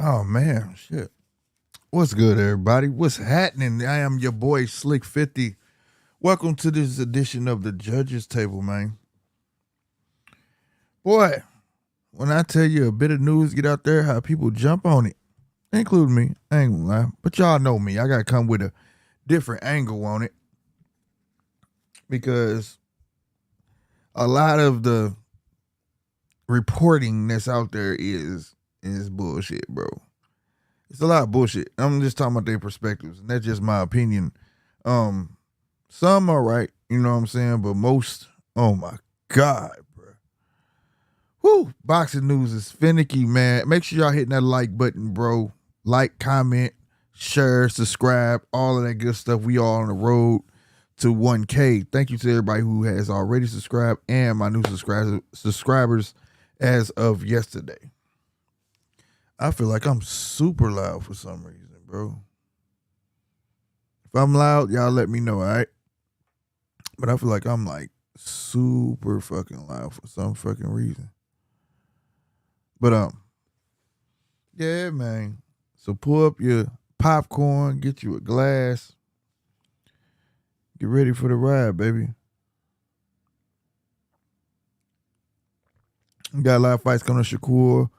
Oh man, shit. What's good, everybody? What's happening? I am your boy Slick 50. Welcome to this edition of the Judges Table, man. Boy, when I tell you a bit of news get out there, how people jump on it, including me, I ain't gonna lie. But y'all know me. I gotta come with a different angle on it. Because a lot of the reporting that's out there is bullshit, bro. It's a lot of bullshit. I'm just talking about their perspectives, and that's just my opinion. Some are right, you know what I'm saying, but most, oh my God, bro. Whoo, boxing news is finicky, man. Make sure y'all hitting that like button, bro. Like, comment, share, subscribe, all of that good stuff. We all on the road to 1K. Thank you to everybody who has already subscribed and my new subscribers as of yesterday. I feel like I'm super loud for some reason, bro. If I'm loud, y'all let me know, all right? But I feel like I'm like super fucking loud for some fucking reason. But yeah, man. So pull up your popcorn, get you a glass. Get ready for the ride, baby. We got a lot of fights coming to Shakur.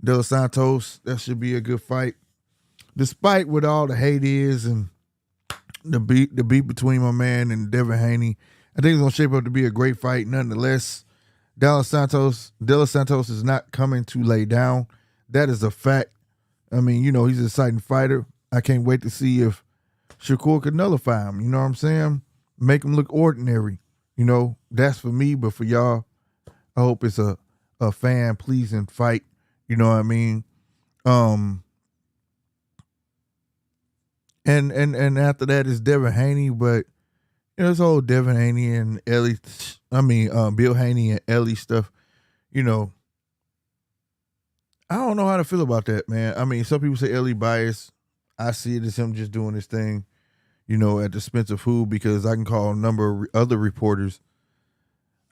De Los Santos, that should be a good fight. Despite what all the hate is and the beat between my man and Devin Haney, I think it's gonna shape up to be a great fight. Nonetheless, De Los Santos is not coming to lay down. That is a fact. I mean, you know, he's an exciting fighter. I can't wait to see if Shakur could nullify him. You know what I'm saying? Make him look ordinary. You know, that's for me, but for y'all, I hope it's a fan pleasing fight. You know what I mean? And after that is Devin Haney, but you know, this whole Devin Haney and Ellie, Bill Haney and Ellie stuff, you know, I don't know how to feel about that, man. I mean, some people say Ellie biased. I see it as him just doing his thing, you know, at the expense of who, because I can call a number of other reporters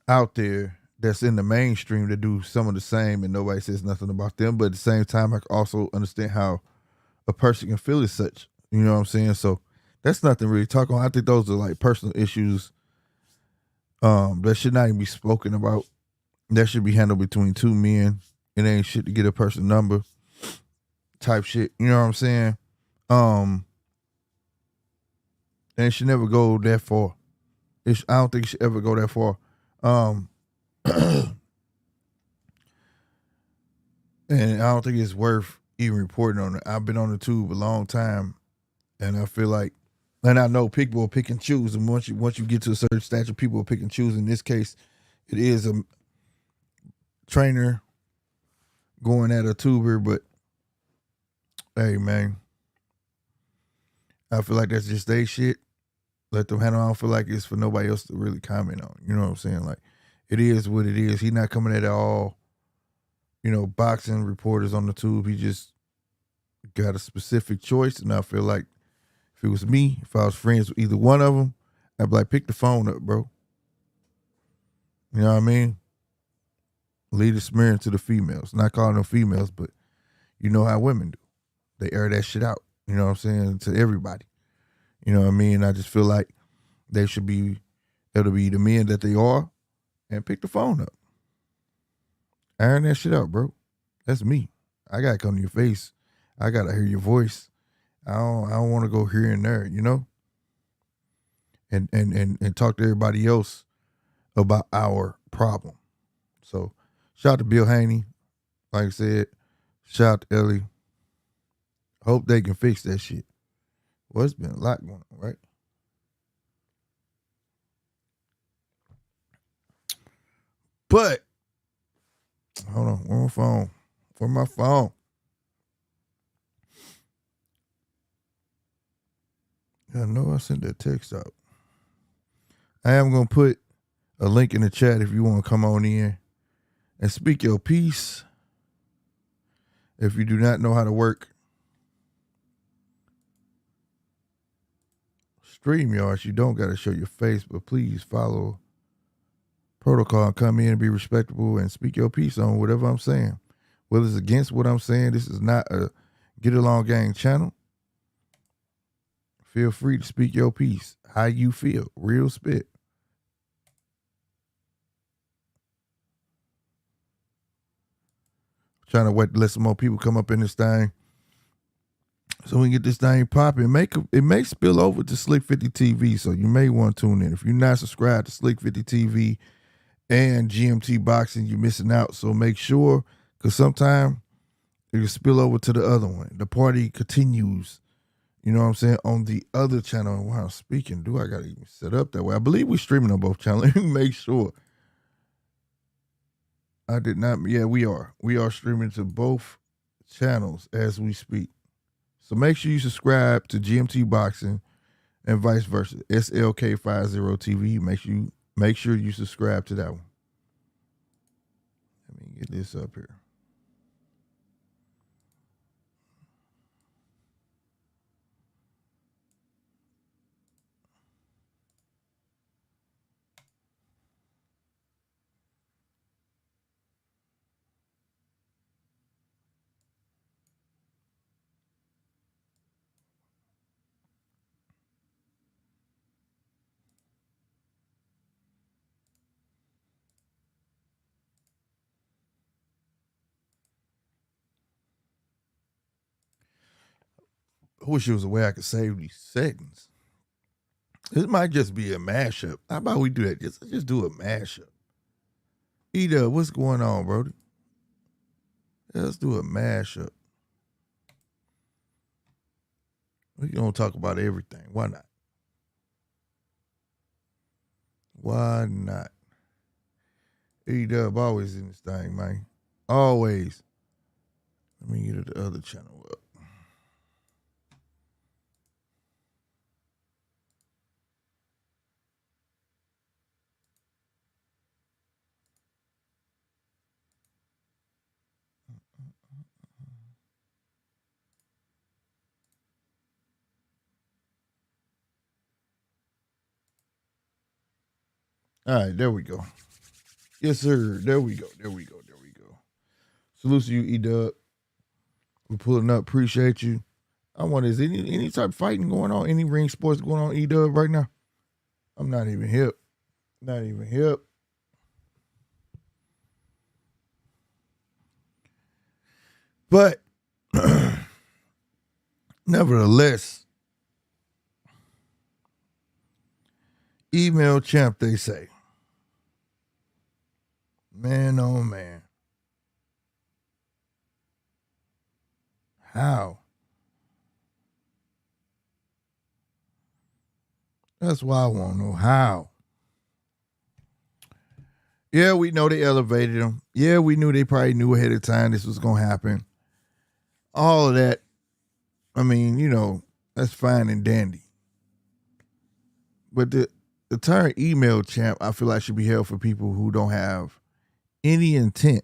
out there that's in the mainstream that do some of the same and nobody says nothing about them. But at the same time, I can also understand how a person can feel as such. You know what I'm saying? So that's nothing really to talk on. I think those are like personal issues that should not even be spoken about. That should be handled between two men. It ain't shit to get a person number type shit. You know what I'm saying? And it should never go that far. I don't think it should ever go that far. And I don't think it's worth even reporting on it. I've been on the tube a long time, and I feel like, and I know people will pick and choose. And once you get to a certain stature, people will pick and choose. In this case, it is a trainer going at a tuber, but hey, man, I feel like that's just their shit. Let them handle. I don't feel like it's for nobody else to really comment on. You know what I'm saying? Like, it is what it is. He's not coming at all, boxing reporters on the tube. He just got a specific choice, and I feel like if it was me, if I was friends with either one of them, I'd be like, pick the phone up, bro. You know what I mean? Lead the smearing to the females. Not calling them females, but you know how women do. They air that shit out. You know what I'm saying? To everybody. You know what I mean? I just feel like they should be able to be the men that they are and pick the phone up. Iron that shit out, bro. That's me. I gotta come to your face. I gotta hear your voice. I don't want to go here and there, and talk to everybody else about our problem. So shout out to Bill Haney. Like I said, shout out to Ellie. Hope they can fix that shit. Well, it's been a lot going on, right? But hold on, where my phone? Where my phone? I know I sent that text out. I am gonna put a link in the chat if you want to come on in and speak your piece. If you do not know how to work StreamYards, you don't got to show your face, but please follow protocol and come in and be respectable and speak your piece on whatever I'm saying. Whether it's against what I'm saying, this is not a Get Along Gang channel. Feel free to speak your piece. How you feel. Real spit. Trying to wait to let some more people come up in this thing so we can get this thing popping. It may spill over to Slick 50 TV, so you may want to tune in. If you're not subscribed to Slick 50 TV and GMT Boxing, you're missing out. So make sure, because sometimes it will spill over to the other one. The party continues, you know what I'm saying, on the other channel. And while I'm speaking, I got to even set up that way? I believe we're streaming on both channels. Let me make sure. I did not. Yeah, we are. We are streaming to both channels as we speak. So make sure you subscribe to GMT Boxing and vice versa. SLK50 TV. Make sure you subscribe to that one. Let me get this up here. I wish there was a way I could save these settings. It might just be a mashup. How about we do that? Just do a mashup. E-Dub, what's going on, Brody? Let's do a mashup. We gonna talk about everything. Why not? Why not? E-Dub always in this thing, man. Always. Let me get the other channel up. All right, there we go. Yes, sir. There we go. Salute to you, E-Dub. We're pulling up. Appreciate you. I wonder, is any type of fighting going on? Any ring sports going on, E-Dub, right now? I'm not even hip. But nevertheless, email champ, they say. Man, oh man. How? That's why I want to know how. Yeah, we know they elevated him. Yeah, we knew they probably knew ahead of time this was going to happen. All of that, I mean, you know, that's fine and dandy. But the term email champ, I feel like should be held for people who don't have any intent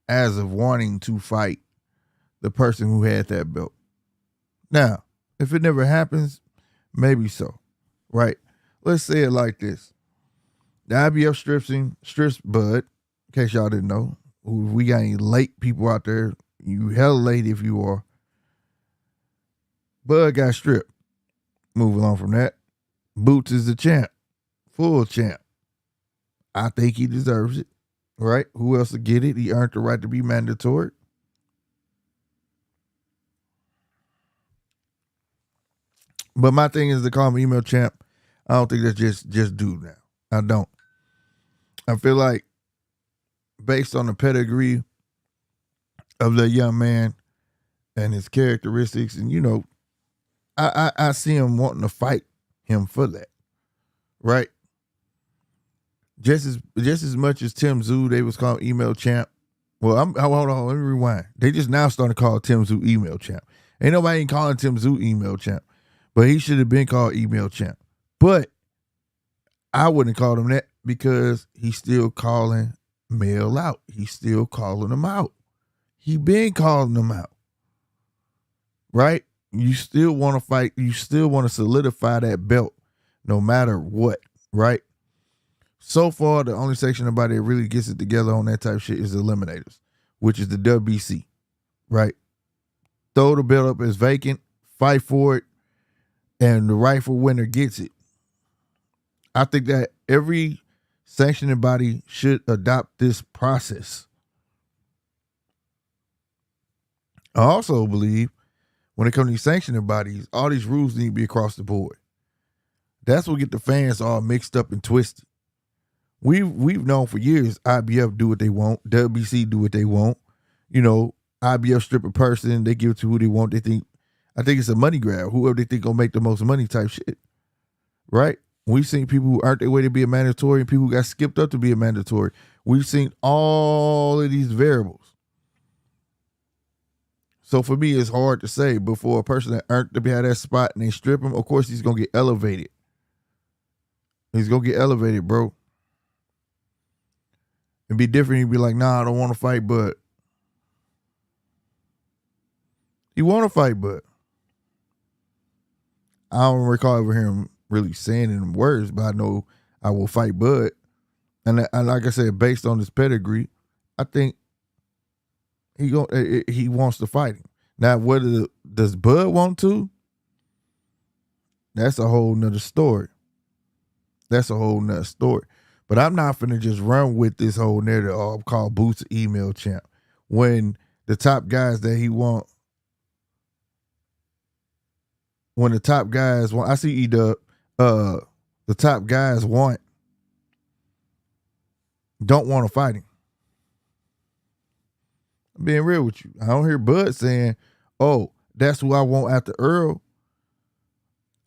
as of wanting to fight the person who had that belt. Now, if it never happens, maybe so, right? Let's say it like this. The IBF strips Bud, in case y'all didn't know. We got any late people out there, you hella late if you are. Bud got stripped. Moving on from that. Boots is the champ. Full champ. I think he deserves it, right? Who else to get it? He earned the right to be mandatory. But my thing is to call him email champ. I don't think that's just due now. I don't. I feel like based on the pedigree of the young man and his characteristics, and you know, I see him wanting to fight him for that, right? Just as much as Tim Zoo, they was called email champ. Well, hold on, let me rewind. They just now starting to call Tim Zoo email champ. Ain't nobody calling Tim Zoo email champ, but he should have been called email champ. But I wouldn't call him that because he's still calling Mel out. He's still calling him out. He been calling him out, right? You still want to fight. You still want to solidify that belt no matter what, right? So far, the only section of body that really gets it together on that type of shit is the Eliminators, which is the WBC, right? Throw the belt up as vacant, fight for it, and the rightful winner gets it. I think that every sanctioning body should adopt this process. I also believe when it comes to these sanctioning bodies, all these rules need to be across the board. That's what get the fans all mixed up and twisted. We've known for years IBF do what they want, WBC do what they want. You know, IBF strip a person, they give it to who they want. I think it's a money grab. Whoever they think gonna make the most money type shit, right? We've seen people who aren't their way to be a mandatory and people who got skipped up to be a mandatory. We've seen all of these variables. So for me, it's hard to say, but for a person that earned to be at that spot and they strip him, of course he's gonna get elevated. He's gonna get elevated, bro. It'd be different. He'd be like, nah, I don't want to fight, but he want to fight, but I don't recall ever hearing him really saying it in words, but I know I will fight Bud. And like I said, based on his pedigree, I think he wants to fight him. Now, whether does Bud want to? That's a whole nother story. But I'm not finna just run with this whole narrative. Oh, I'm called Boots email champ. When the top guys that he want, when the top guys want, I see E-Dub, the top guys don't want to fight him. I'm being real with you. I don't hear Bud saying, oh, that's who I want after Earl.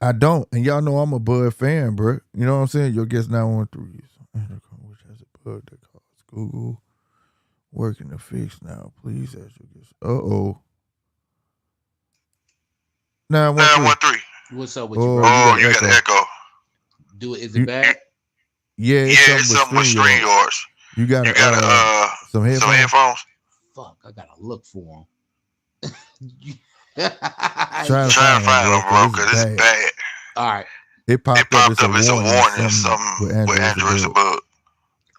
I don't. And y'all know I'm a Bud fan, bro. You know what I'm saying? Your guess 913. Which has a Bud that calls GOOOOO. Working to fix now. Please ask your guess. Uh-oh. 913. What's up with you, bro? Oh, you got an echo. Is it bad? Yeah, it's something with StreamYards. You got some headphones? Fuck, I gotta look for them. Try to find them, bro, because it's bad. All right. It popped up as a warning. Something with Android above.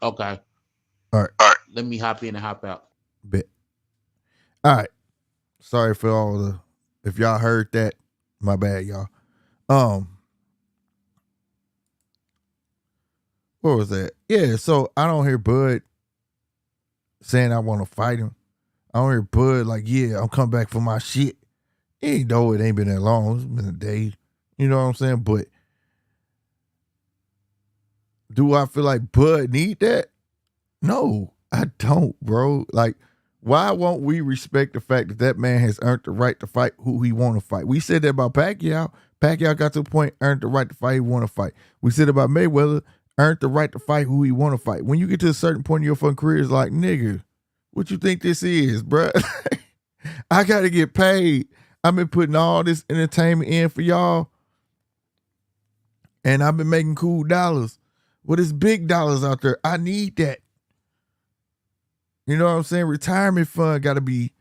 Okay. All right. All right. Let me hop in and hop out. Bet. All right. Sorry for all the. If y'all heard that, my bad, y'all. What was that? Yeah. So I don't hear Bud saying I want to fight him. I don't hear Bud like, yeah, I'm coming back for my shit. Even though it ain't been that long, it's been a day. You know what I'm saying? But do I feel like Bud need that? No, I don't, bro. Like, why won't we respect the fact that that man has earned the right to fight who he want to fight? We said that about Pacquiao. Pacquiao got to a point, earned the right to fight who he want to fight. We said about Mayweather, earned the right to fight who he want to fight. When you get to a certain point in your fucking career, it's like, nigga, what you think this is, bruh? I got to get paid. I've been putting all this entertainment in for y'all, and I've been making cool dollars. Well, there's big dollars out there. I need that. You know what I'm saying? Retirement fund got to be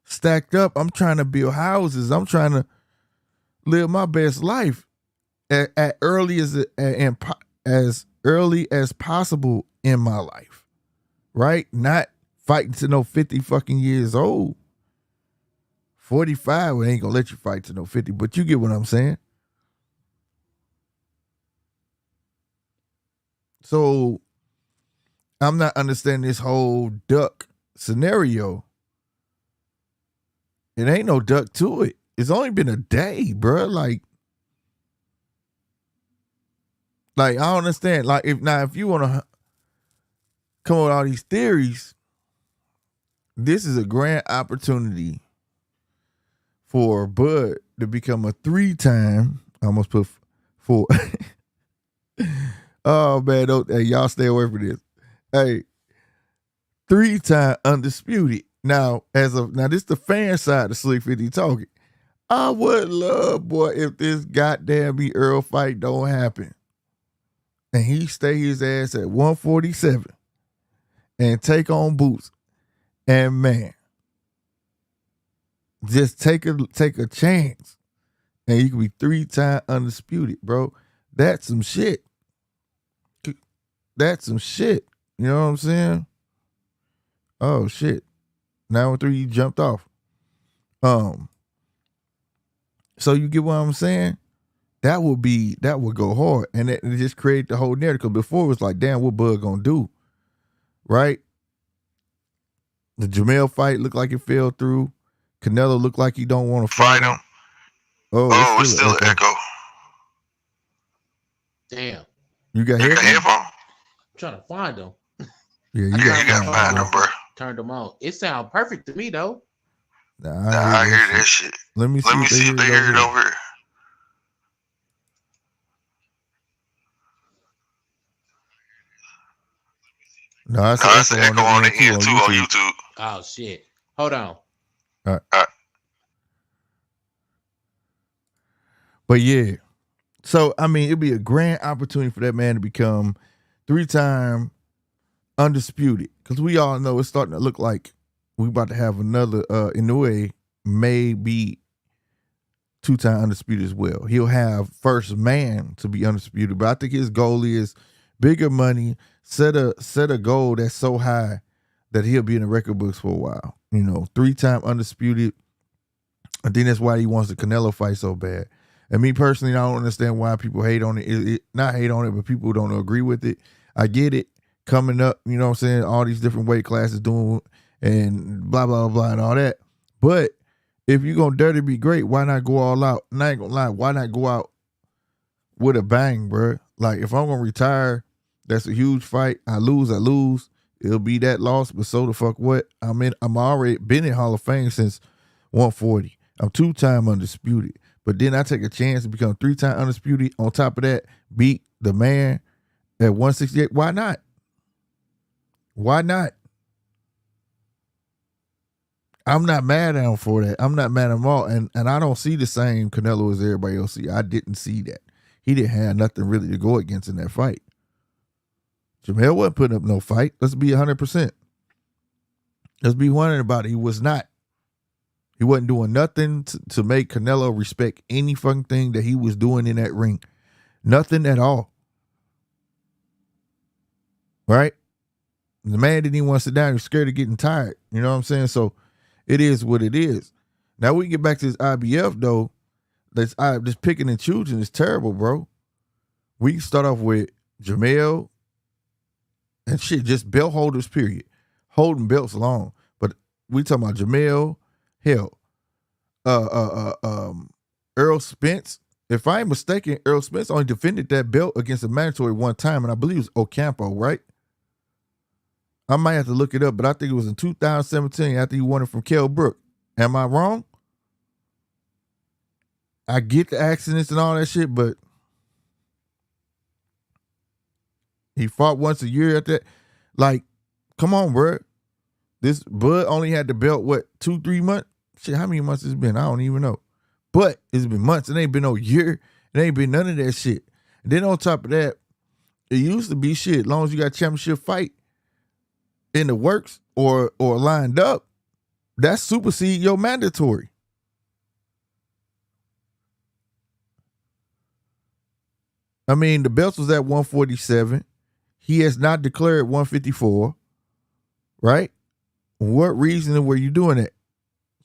stacked up. I'm trying to build houses. I'm trying to live my best life at early as early as possible in my life, right? Not fighting to no 50 fucking years old. 45, we ain't gonna let you fight to no 50, but you get what I'm saying. So I'm not understanding this whole duck scenario. It ain't no duck to it. It's only been a day, bro. Like I don't understand. Like if you want to come up with all these theories, this is a grand opportunity for Bud to become a 3-time. I almost put 4. Oh man, hey, y'all stay away from this. Hey, 3-time undisputed. Now, this the fan side of Slick 50 talking. I would love, boy, if this goddamn B. Earl fight don't happen. And he stay his ass at 147 and take on Boots. And man, just take a chance. And you can be 3-time undisputed, bro. That's some shit. That's some shit. You know what I'm saying? Oh shit. 913, you jumped off. So you get what I'm saying? That would go hard. And it just create the whole narrative. Because before it was like, damn, what Bud gonna do? Right? The Jamel fight looked like it fell through. Canelo looked like he don't want to fight him. Oh, it's still an echo. Damn. You got headphones? I'm trying to find them. Yeah, you got to find them, bro. Turned them on. It sounds perfect to me though. Nah, I hear that shit. Let me see if they hear it over here. No, it's an echo on the end too on YouTube. Oh shit. Hold on. All right. But yeah. So I mean, it'd be a grand opportunity for that man to become 3-time undisputed. Because we all know it's starting to look like we about to have another Inoue may be 2-time undisputed as well. He'll have first man to be undisputed, but I think his goal is bigger money, set a goal that's so high that he'll be in the record books for a while. 3-time undisputed. I think that's why he wants the Canelo fight so bad. And me personally, I don't understand why people hate on it. Not hate on it, but people don't agree with it. I get it. Coming up, you know what I'm saying? All these different weight classes doing and blah, blah, blah, and all that. But if you're going to dare to be great, why not go all out? And I ain't going to lie, why not go out with a bang, bro? Like, if I'm going to retire, that's a huge fight. I lose. It'll be that loss, but so the fuck what? I'm already been in Hall of Fame since 140. I'm 2-time undisputed. But then I take a chance to become 3-time undisputed. On top of that, beat the man at 168. Why not? Why not? I'm not mad at him for that. I'm not mad at him all. And I don't see the same Canelo as everybody else see. I didn't see that. He didn't have nothing really to go against in that fight. Jamel wasn't putting up no fight. Let's be 100%. Let's be 100 about it. He was not. He wasn't doing nothing to make Canelo respect any fucking thing that he was doing in that ring. Nothing at all. Right? The man didn't even want to sit down. He was scared of getting tired. You know what I'm saying? So it is what it is. Now we get back to this IBF though. That's just picking and choosing is terrible, bro. We start off with Jamel and shit, just belt holders, period. Holding belts long. But we talking about Jamel, hell, Earl Spence. If I ain't mistaken, Earl Spence only defended that belt against a mandatory one time, and I believe it was Ocampo, right? I might have to look it up, but I think it was in 2017 after he won it from Kell Brook. Am I wrong? I get the accidents and all that shit, but he fought once a year at that. Like, come on, bro. This Bud only had the belt, what, 2-3 months? Shit, how many months it's been? I don't even know. But it's been months. It ain't been no year. It ain't been none of that shit. And then on top of that, it used to be shit. As long as you got a championship fight in the works or lined up, that supersede your mandatory. I mean, the belts was at 147. He has not declared 154, right? What reason were you doing it?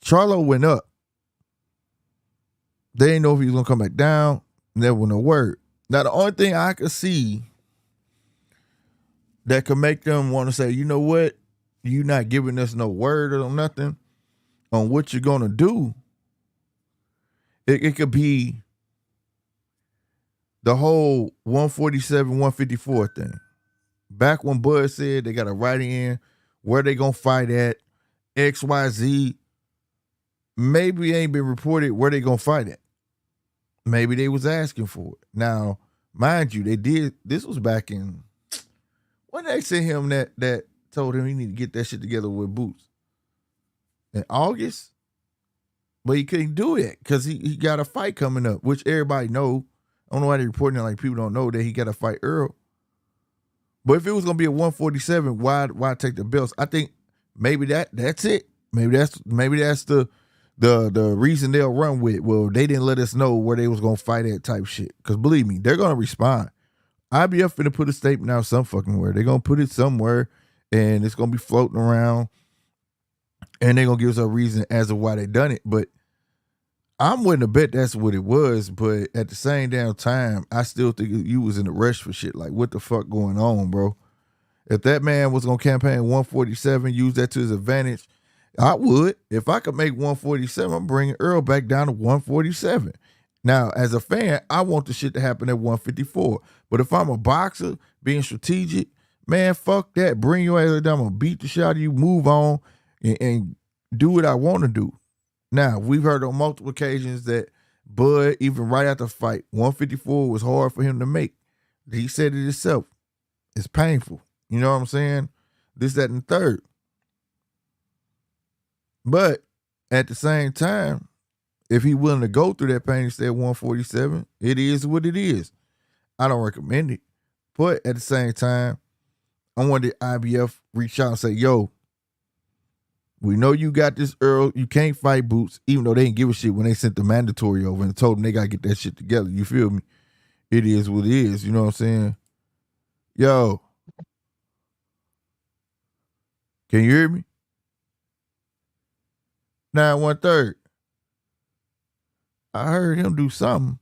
Charlo went up. They didn't know if he was going to come back down. There was no word. Now, the only thing I could see that could make them want to say, you know what? You not giving us no word or nothing on what you're going to do. It could be the whole 147, 154 thing. Back when Bud said they got to write in where they going to fight at, XYZ, maybe it ain't been reported where they going to fight at. Maybe they was asking for it. Now, mind you, they did. This was back in, when they sent him that told him he need to get that shit together with Boots. In August? But he couldn't do it because he got a fight coming up, which everybody know. I don't know why they're reporting it like people don't know that he got to fight Earl. But if it was going to be a 147, why take the belts? I think maybe that's it. Maybe that's the reason they'll run with. Well, they didn't let us know where they was going to fight at type shit. Because believe me, they're going to respond. IBF finna put a statement out some fucking where. They're going to put it somewhere and it's going to be floating around and they're going to give us a reason as to why they done it. But I'm willing to bet that's what it was. But at the same damn time, I still think you was in a rush for shit. Like, what the fuck going on, bro? If that man was going to campaign 147, use that to his advantage, I would. If I could make 147, I'm bringing Earl back down to 147. Now, as a fan, I want the shit to happen at 154. But if I'm a boxer being strategic, man, fuck that. Bring your ass down. I'm going to beat the shit out of you, move on, and do what I want to do. Now, we've heard on multiple occasions that Bud, even right after the fight, 154 was hard for him to make. He said it himself. It's painful. You know what I'm saying? This, that, and the third. But at the same time, if he's willing to go through that pain and stay at 147, it is what it is. I don't recommend it. But at the same time, I want the IBF reach out and say, yo, we know you got this, Earl. You can't fight Boots, even though they didn't give a shit when they sent the mandatory over and told them they got to get that shit together. You feel me? It is what it is. You know what I'm saying? Yo. Can you hear me? 913. I heard him do something.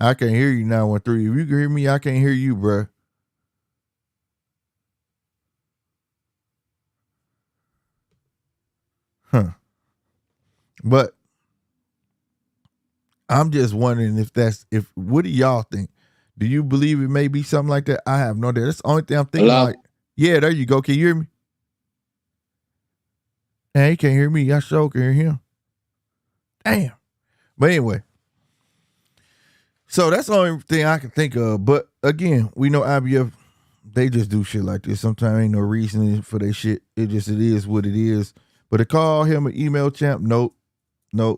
I can't hear you 913. If you can hear me, I can't hear you, bruh. Huh. But I'm just wondering if what do y'all think? Do you believe it may be something like that? I have no idea. That's the only thing I'm thinking. Hello? Like, yeah, there you go. Can you hear me? Hey, he can't hear me. I sure can hear him. Damn. But anyway. So that's the only thing I can think of. But again, we know IBF, they just do shit like this. Sometimes ain't no reason for their shit. It is what it is. But to call him an email champ, nope.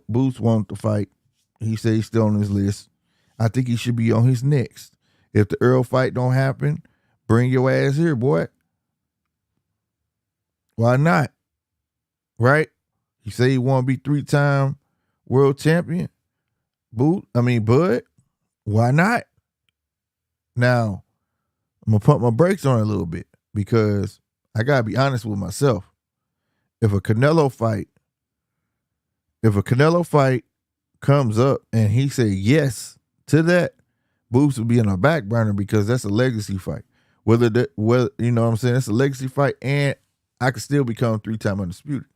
Boots wants to fight. He said he's still on his list. I think he should be on his next. If the Earl fight don't happen, bring your ass here, boy. Why not? Right? He said he want to be 3-time world champion. Bud. Why not? Now, I'm gonna pump my brakes on it a little bit because I gotta be honest with myself. If a Canelo fight comes up and he say yes to that, Boots will be in a back burner because that's a legacy fight. Whether you know what I'm saying, it's a legacy fight, and I could still become 3-time undisputed.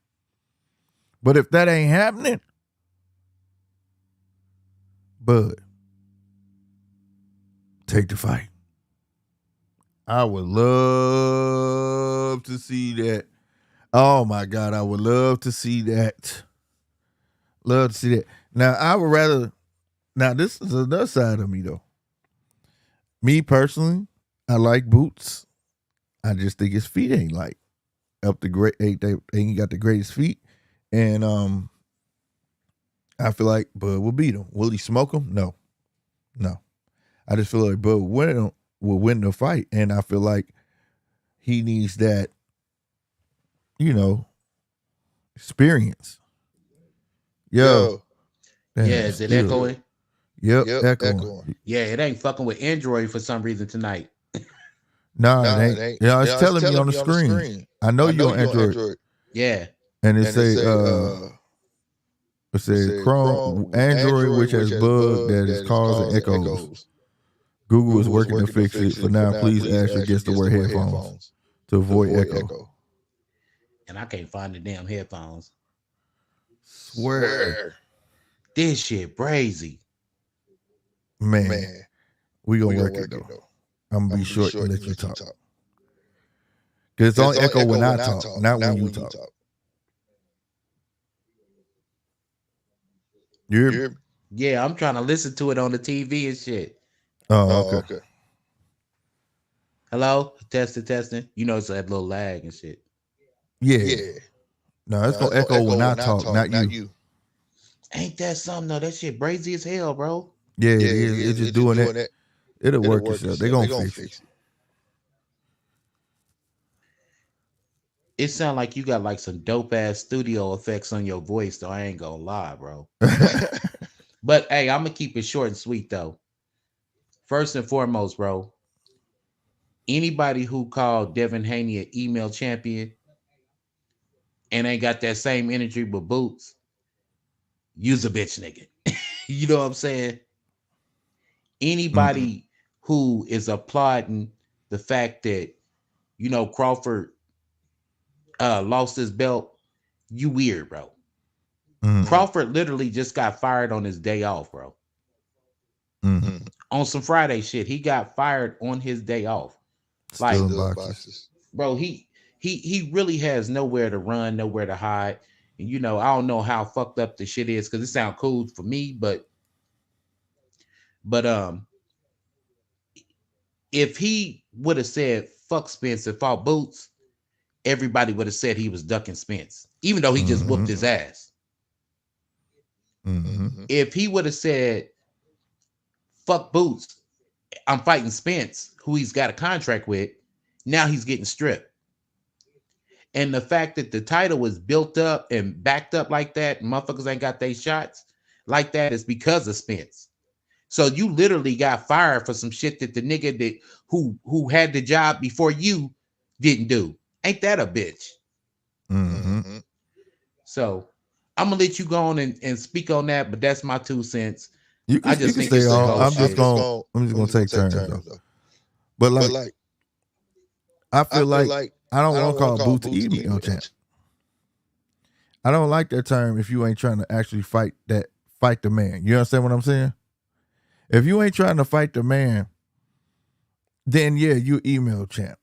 But if that ain't happening, Bud, take the fight. I would love to see that. Oh my God, I would love to see that. Love to see that. Now, I would rather. Now, this is another side of me, though. Me personally, I like Boots. I just think his feet ain't like up the great. They ain't got the greatest feet, and I feel like Bud will beat him. Will he smoke him? No. I just feel like Bud will win the fight, and I feel like he needs that, experience. Yo. Yeah, is it echoing? Yep, echoing. Yeah, it ain't fucking with Android for some reason tonight. No, it ain't. Yeah, it's telling me on the screen. I know you on Android. Yeah. And it say Chrome Android, which has bug that is causing echoes. Google is working to fix it. For now, please ask your guests to wear headphones to avoid echo. And I can't find the damn headphones. Swear. This shit crazy. Man. We gonna work it though. I'm gonna be short and let you talk. Because it's on echo when I talk, not when you talk. You hear me? Yeah, I'm trying to listen to it on the TV and shit. Oh, okay. Hello? Testing. You know, it's that little lag and shit. Yeah. No, it's gonna echo when I talk, not you. Ain't that something though? That shit crazy as hell, bro. Yeah, it is. It's just doing that. It'll work itself. They gonna fix it. It sound like you got like some dope ass studio effects on your voice, though. I ain't gonna lie, bro. But hey, I'm gonna keep it short and sweet though. First and foremost, bro, anybody who called Devin Haney an email champion and ain't got that same energy with Boots, you's a bitch nigga. You know what I'm saying? Anybody who is applauding the fact that, Crawford lost his belt, you weird, bro. Crawford literally just got fired on his day off, bro. On some Friday shit, he got fired on his day off. Like, bro, he really has nowhere to run, nowhere to hide. And I don't know how fucked up the shit is because it sounds cool for me, but if he would have said fuck Spence and fought Boots, everybody would have said he was ducking Spence, even though he just whooped his ass. If he would have said fuck Boots, I'm fighting Spence, who he's got a contract with, now he's getting stripped. And the fact that the title was built up and backed up like that, motherfuckers ain't got their shots like that, is because of Spence. So you literally got fired for some shit that the nigga that who had the job before you didn't do. Ain't that a bitch? So I'm gonna let you go on and speak on that, but that's my 2 cents. You can stay on. I'm just gonna take turns though. But like I feel like I don't want to call Boots email champ. I don't like that term if you ain't trying to actually fight the man. You understand what I'm saying? If you ain't trying to fight the man, then yeah, you email champ.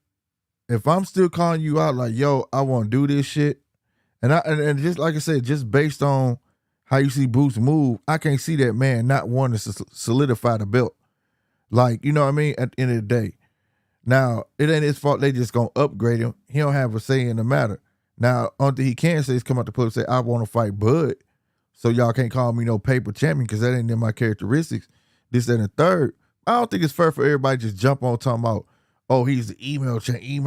If I'm still calling you out like, yo, I want to do this shit, and just like I said, just based on how you see Boots move, I can't see that man not wanting to solidify the belt. Like, you know what I mean? At the end of the day. Now, it ain't his fault they just gonna upgrade him. He don't have a say in the matter. Now, only thing he can say is come out to public and say, I want to fight Bud. So y'all can't call me no paper champion because that ain't in my characteristics. This, that, and the third. I don't think it's fair for everybody to just jump on talking about, oh, he's the email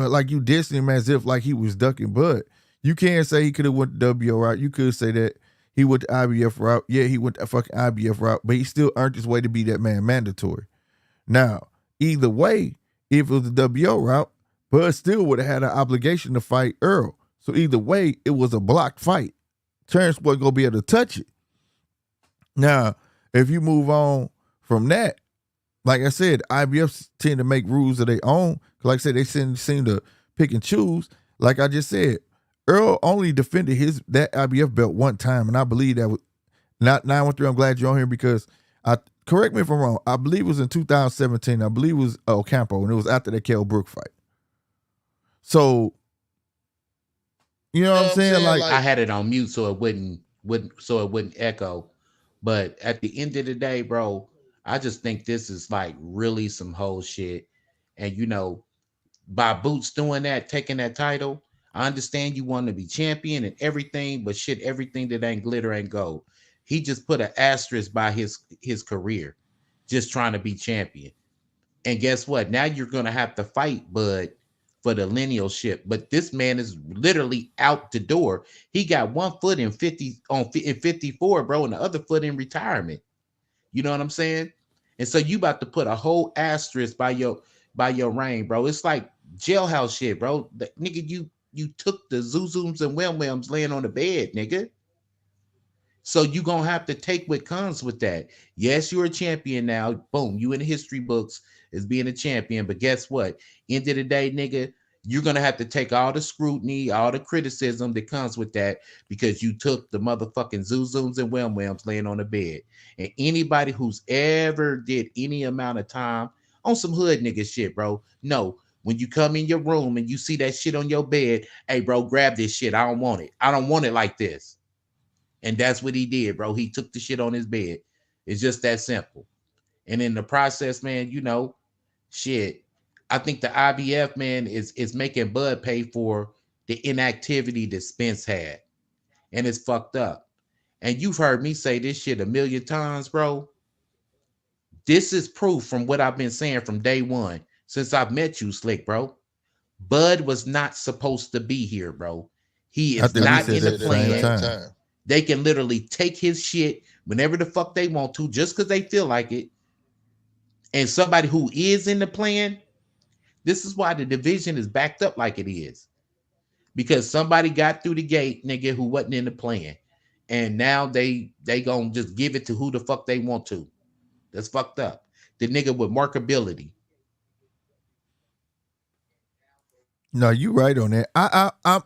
like you dissing him as if like he was ducking Bud. You can't say he could have went the WO route. You could say that he went the IBF route. Yeah, he went the fucking IBF route, but he still earned his way to be that man mandatory. Now, Either way, if it was the WO route, Bud still would have had an obligation to fight Earl. So either way, it was a blocked fight. Terrence wasn't gonna be able to touch it. Now, if you move on from that, like I said, IBF tend to make rules of their own. Like I said, they seem to pick and choose. Like I just said, Earl only defended that IBF belt one time, and I believe that was not 913. I'm glad you're on here because correct me if I'm wrong. I believe it was in 2017. I believe it was Ocampo, and it was after that Kell Brook fight. So, you know what I'm saying? Like I had it on mute so it wouldn't echo. But at the end of the day, bro, I just think this is like really some whole shit. And by Boots doing that, taking that title, I understand you want to be champion and everything, but shit, everything that ain't glitter ain't gold. He just put an asterisk by his career, just trying to be champion. And guess what? Now you're gonna have to fight Bud for the linealship. But this man is literally out the door. He got one foot in 54, bro, and the other foot in retirement. You know what I'm saying? And so you about to put a whole asterisk by your reign, bro. It's like jailhouse shit, bro. Nigga, you took the Zuzums and Wham laying on the bed, nigga. So you gonna have to take what comes with that. Yes, you're a champion now. Boom, you in the history books as being a champion. But guess what? End of the day, nigga, you're gonna have to take all the scrutiny, all the criticism that comes with that because you took the motherfucking Zuzums and Whams laying on the bed. And anybody who's ever did any amount of time on some hood nigga shit, bro, no. When you come in your room and you see that shit on your bed, hey, bro, grab this shit. I don't want it. I don't want it like this. And that's what he did, bro. He took the shit on his bed. It's just that simple. And in the process, man, shit. I think the IBF, man, is making Bud pay for the inactivity that Spence had. And it's fucked up. And you've heard me say this shit a million times, bro. This is proof from what I've been saying from day one since I've met you, Slick, bro. Bud was not supposed to be here, bro. He is not in the plan. They can literally take his shit whenever the fuck they want to, just because they feel like it. And somebody who is in the plan, this is why the division is backed up like it is. Because somebody got through the gate, nigga, who wasn't in the plan. And now they gonna just give it to who the fuck they want to. That's fucked up. The nigga with markability. No, you right on that. I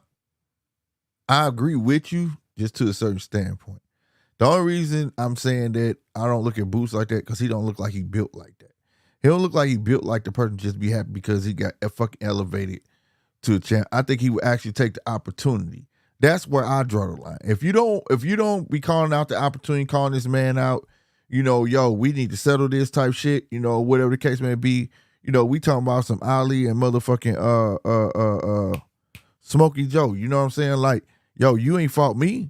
agree with you just to a certain standpoint. The only reason I'm saying that I don't look at Boots like that because he don't look like he built like that. He don't look like he built like the person just be happy because he got fucking elevated to a champ. I think he would actually take the opportunity. That's where I draw the line. If you don't be calling out the opportunity, calling this man out, yo, we need to settle this type shit, whatever the case may be. We talking about some Ali and motherfucking Smokey Joe. You know what I'm saying? Like, yo, you ain't fought me.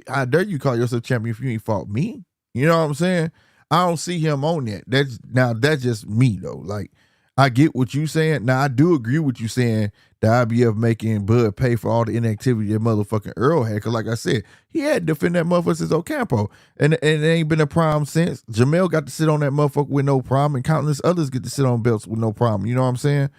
How dare you call yourself champion if you ain't fought me? You know what I'm saying? I don't see him on that. That's just me though. Like, I get what you saying. Now I do agree with you saying the IBF making Bud pay for all the inactivity that motherfucking Earl had. Cause like I said, he had to defend that motherfucker since Ocampo. And it ain't been a problem since. Jamel got to sit on that motherfucker with no problem, and countless others get to sit on belts with no problem. You know what I'm saying?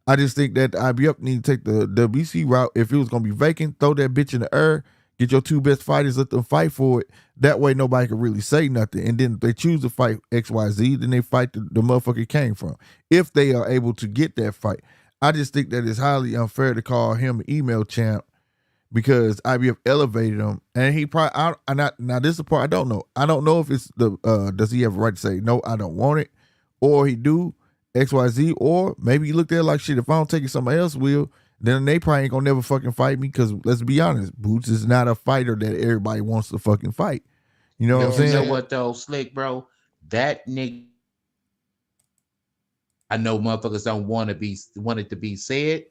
I just think that the IBF need to take the WC route. If it was gonna be vacant, throw that bitch in the air. Get your two best fighters, let them fight for it. That way nobody can really say nothing. And then if they choose to fight XYZ, then they fight the motherfucker came from. If they are able to get that fight. I just think that it's highly unfair to call him an email champ because IBF elevated him. And he probably, now this is the part I don't know. I don't know if it's does he have a right to say, no, I don't want it. Or he do, XYZ. Or maybe he looked at it like, shit, if I don't take it, somebody else will. Then they probably ain't gonna never fucking fight me because let's be honest, Boots is not a fighter that everybody wants to fucking fight. You know what I'm saying? You know what though, Slick, bro? That nigga, I know motherfuckers don't want it to be said.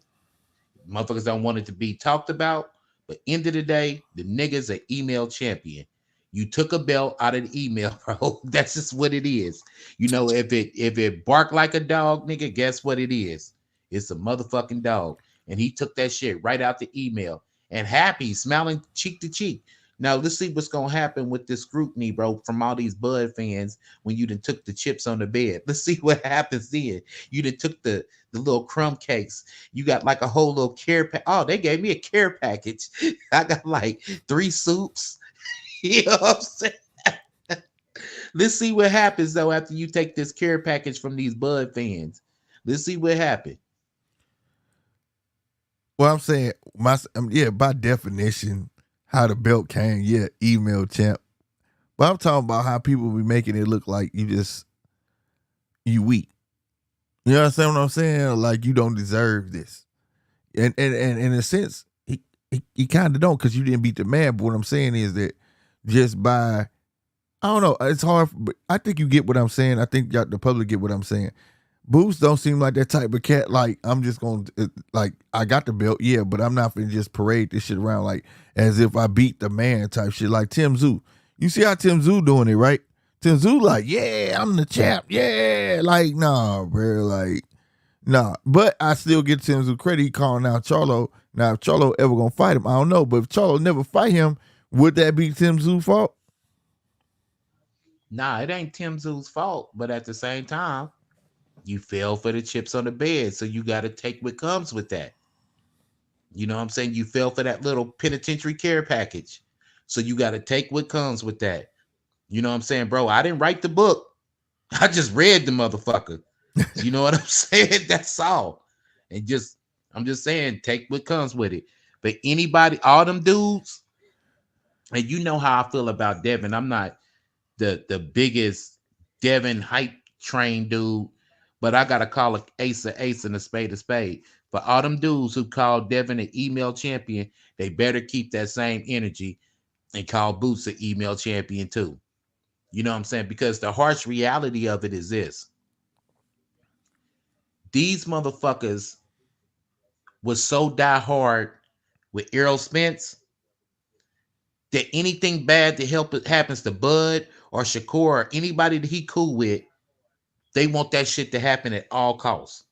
Motherfuckers don't want it to be talked about. But end of the day, the nigga's an email champion. You took a belt out of the email, bro. That's just what it is. If it bark like a dog, nigga, guess what it is? It's a motherfucking dog. And he took that shit right out the email and happy, smiling cheek to cheek. Now let's see what's gonna happen with this scrutiny, bro, from all these Bud fans when you done took the chips on the bed. Let's see what happens then. You done took the little crumb cakes. You got like a whole little care pack. Oh, they gave me a care package. I got like 3 soups. You know what I'm saying? Let's see what happens though after you take this care package from these Bud fans. Let's see what happened. Well, I'm saying yeah, by definition, how the belt came, yeah, email champ. But I'm talking about how people be making it look like you weak. You understand what I'm saying? Like you don't deserve this. And in a sense, he kind of don't because you didn't beat the man. But what I'm saying is that just by, I don't know, it's hard, but I think you get what I'm saying. I think the public get what I'm saying. Boots don't seem like that type of cat. Like I'm just gonna like I got the belt, yeah, but I'm not gonna just parade this shit around like as if I beat the man type shit. Like Tim Zoo, you see how Tim Zoo doing it, right? Tim Zoo like, yeah, I'm the champ, yeah, like nah, bro, like nah. But I still get Tim Zoo credit. He calling out Charlo. Now if Charlo ever gonna fight him, I don't know. But if Charlo never fight him, would that be Tim Zoo's fault? Nah, it ain't Tim Zoo's fault, but at the same time, you fell for the chips on the bed, so you got to take what comes with that. You know what I'm saying? You fell for that little penitentiary care package, so you got to take what comes with that. You know what I'm saying, bro? I didn't write the book. I just read the motherfucker. You know what I'm saying? That's all. And I'm just saying, take what comes with it. But anybody, all them dudes, and you know how I feel about Devin. I'm not the biggest Devin hype train dude, but I gotta call an ace and a spade. For all them dudes who call Devin an email champion, they better keep that same energy and call Boots an email champion too. You know what I'm saying? Because the harsh reality of it is this. These motherfuckers was so die hard with Errol Spence that anything bad that happens to Bud or Shakur or anybody that he cool with, they want that shit to happen at all costs.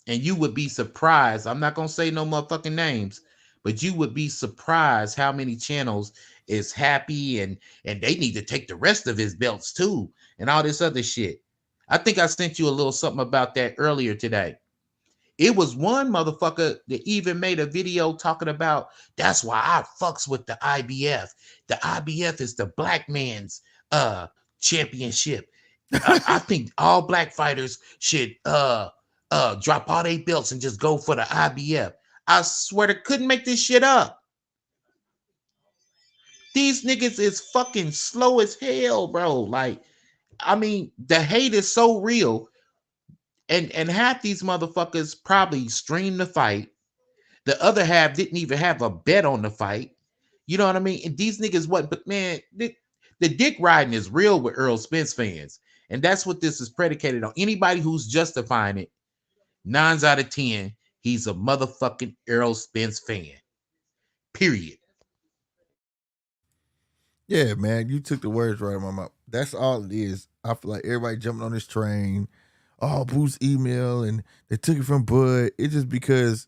And you would be surprised. I'm not gonna say no motherfucking names, but you would be surprised how many channels is happy and they need to take the rest of his belts too and all this other shit. I think I sent you a little something about that earlier today. It was one motherfucker that even made a video talking about that's why I fucks with the IBF. The IBF is the black man's championship. I think all black fighters should drop all their belts and just go for the IBF. I swear they couldn't make this shit up. These niggas is fucking slow as hell, bro. Like, I mean, the hate is so real. And half these motherfuckers probably streamed the fight. The other half didn't even have a bet on the fight. You know what I mean? And these niggas what? But man, the dick riding is real with Errol Spence fans. And that's what this is predicated on. Anybody who's justifying it, 9 out of 10, he's a motherfucking Errol Spence fan. Period. Yeah, man, you took the words right out of my mouth. That's all it is. I feel like everybody jumping on this train. Oh, Boost email, and they took it from Bud. It's just because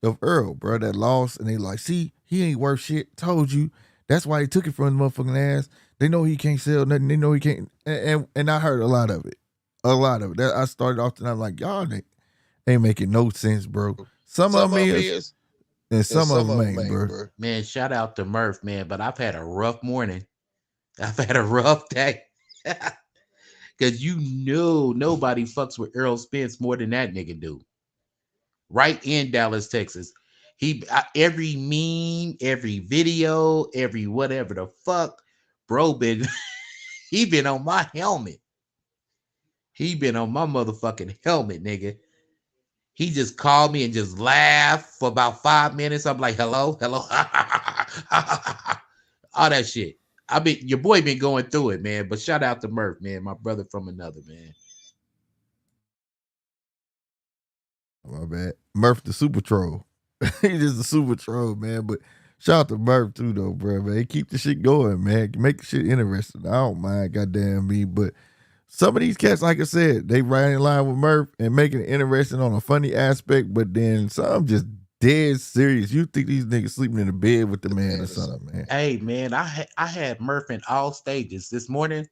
of Earl, bro, that lost, and they like, see, he ain't worth shit. Told you. That's why they took it from the motherfucking ass. They know he can't sell nothing. They know he can't. And I heard a lot of it. A lot of it. I started off and I'm like, y'all ain't making no sense, bro. Some of them is, and some of them ain't, bro. Man, shout out to Murph, man, but I've had a rough morning. I've had a rough day. Because you know nobody fucks with Errol Spence more than that nigga do. Right in Dallas, Texas. Every meme, every video, every whatever the fuck, bro, he been on my helmet. He been on my motherfucking helmet, nigga. He just called me and just laughed for about 5 minutes. I'm like, hello. All that shit. Your boy been going through it, man. But shout out to Murph, man. My brother from another, man. My bad. Murph the super troll. He's just a super troll, man. But shout out to Murph too, though, bro, man. Keep the shit going, man. Make the shit interesting. I don't mind, goddamn me. But some of these cats, like I said, they right in line with Murph and making it interesting on a funny aspect, but then some just dead serious. You think these niggas sleeping in the bed with the man or something, man? Hey man, I had Murph in all stages this morning.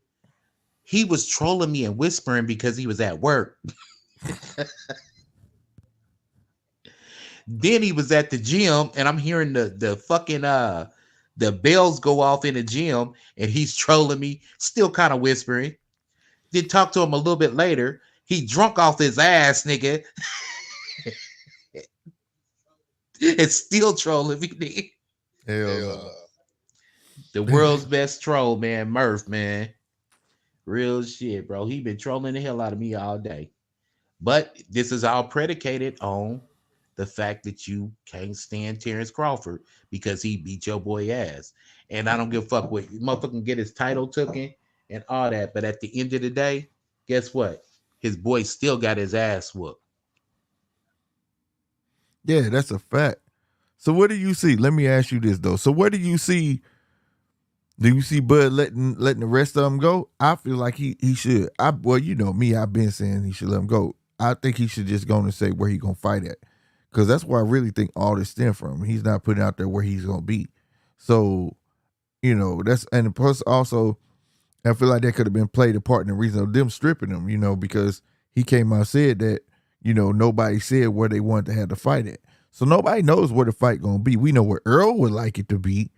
He was trolling me and whispering because he was at work. Then he was at the gym, and I'm hearing the fucking the bells go off in the gym, and he's trolling me, still kind of whispering. Then talk to him a little bit later. He drunk off his ass, nigga. It's still trolling me, nigga. Hell no. The world's best troll, man, Murph, man. Real shit, bro. He been trolling the hell out of me all day. But this is all predicated on the fact that you can't stand Terrence Crawford because he beat your boy ass. And I don't give a fuck what motherfucker get his title taken and all that. But at the end of the day, guess what? His boy still got his ass whooped. Yeah, that's a fact. So what do you see? Let me ask you this though. So what do you see? Do you see Bud letting the rest of them go? I feel like he should. Well, you know me, I've been saying he should let him go. I think he should just go and say where he gonna fight at. Because that's where I really think all this stem from. He's not putting out there where he's gonna be. So, you know, that's and plus also I feel like that could have been played a part in the reason of them stripping him, you know, because he came out and said that, you know, nobody said where they wanted to have the fight at. So nobody knows where the fight gonna be. We know where Earl would like it to be,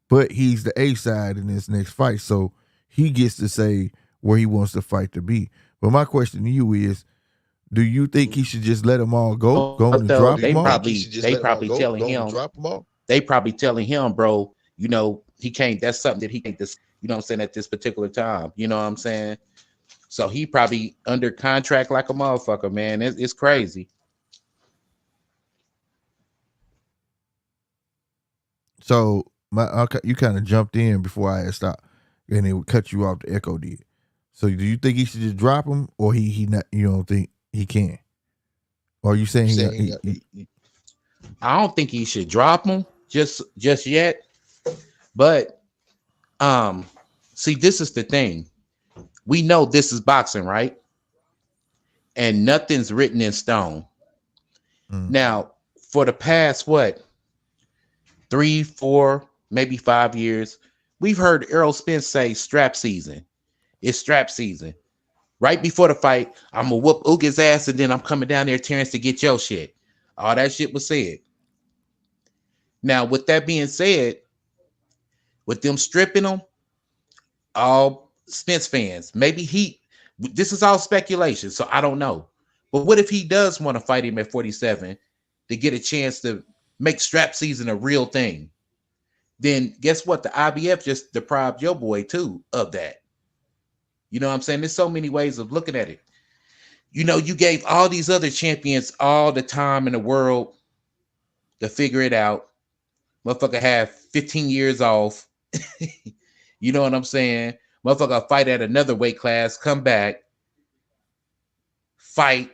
but he's the A side in this next fight. So he gets to say where he wants the fight to be. But my question to you is, do you think he should just let them all go? Go and drop them all? They probably telling him, they probably telling him, bro, you know, he can't, that's something that he can't, you know what I'm saying, at this particular time. You know what I'm saying? So he probably under contract like a motherfucker, man. It's crazy. So you kind of jumped in before I had stopped, and it would cut you off. The echo did. So do you think he should just drop him, or he not? You don't think he can? Or are you saying I don't think he should drop him just yet. But see, this is the thing. We know this is boxing, right? And nothing's written in stone. Now, for the past 3, 4, maybe 5 years, we've heard Errol Spence say strap season. It's strap season. Right before the fight, I'm gonna whoop Uga's ass, and then I'm coming down there, Terrence, to get your shit. All that shit was said. Now, with that being said, with them stripping him, all Spence fans, maybe this is all speculation, so I don't know. But what if he does want to fight him at 47 to get a chance to make strap season a real thing? Then guess what? The IBF just deprived your boy too of that. You know what I'm saying? There's so many ways of looking at it. You know, you gave all these other champions all the time in the world to figure it out. Motherfucker have 15 years off. You know what I'm saying? Motherfucker fight at another weight class, come back, fight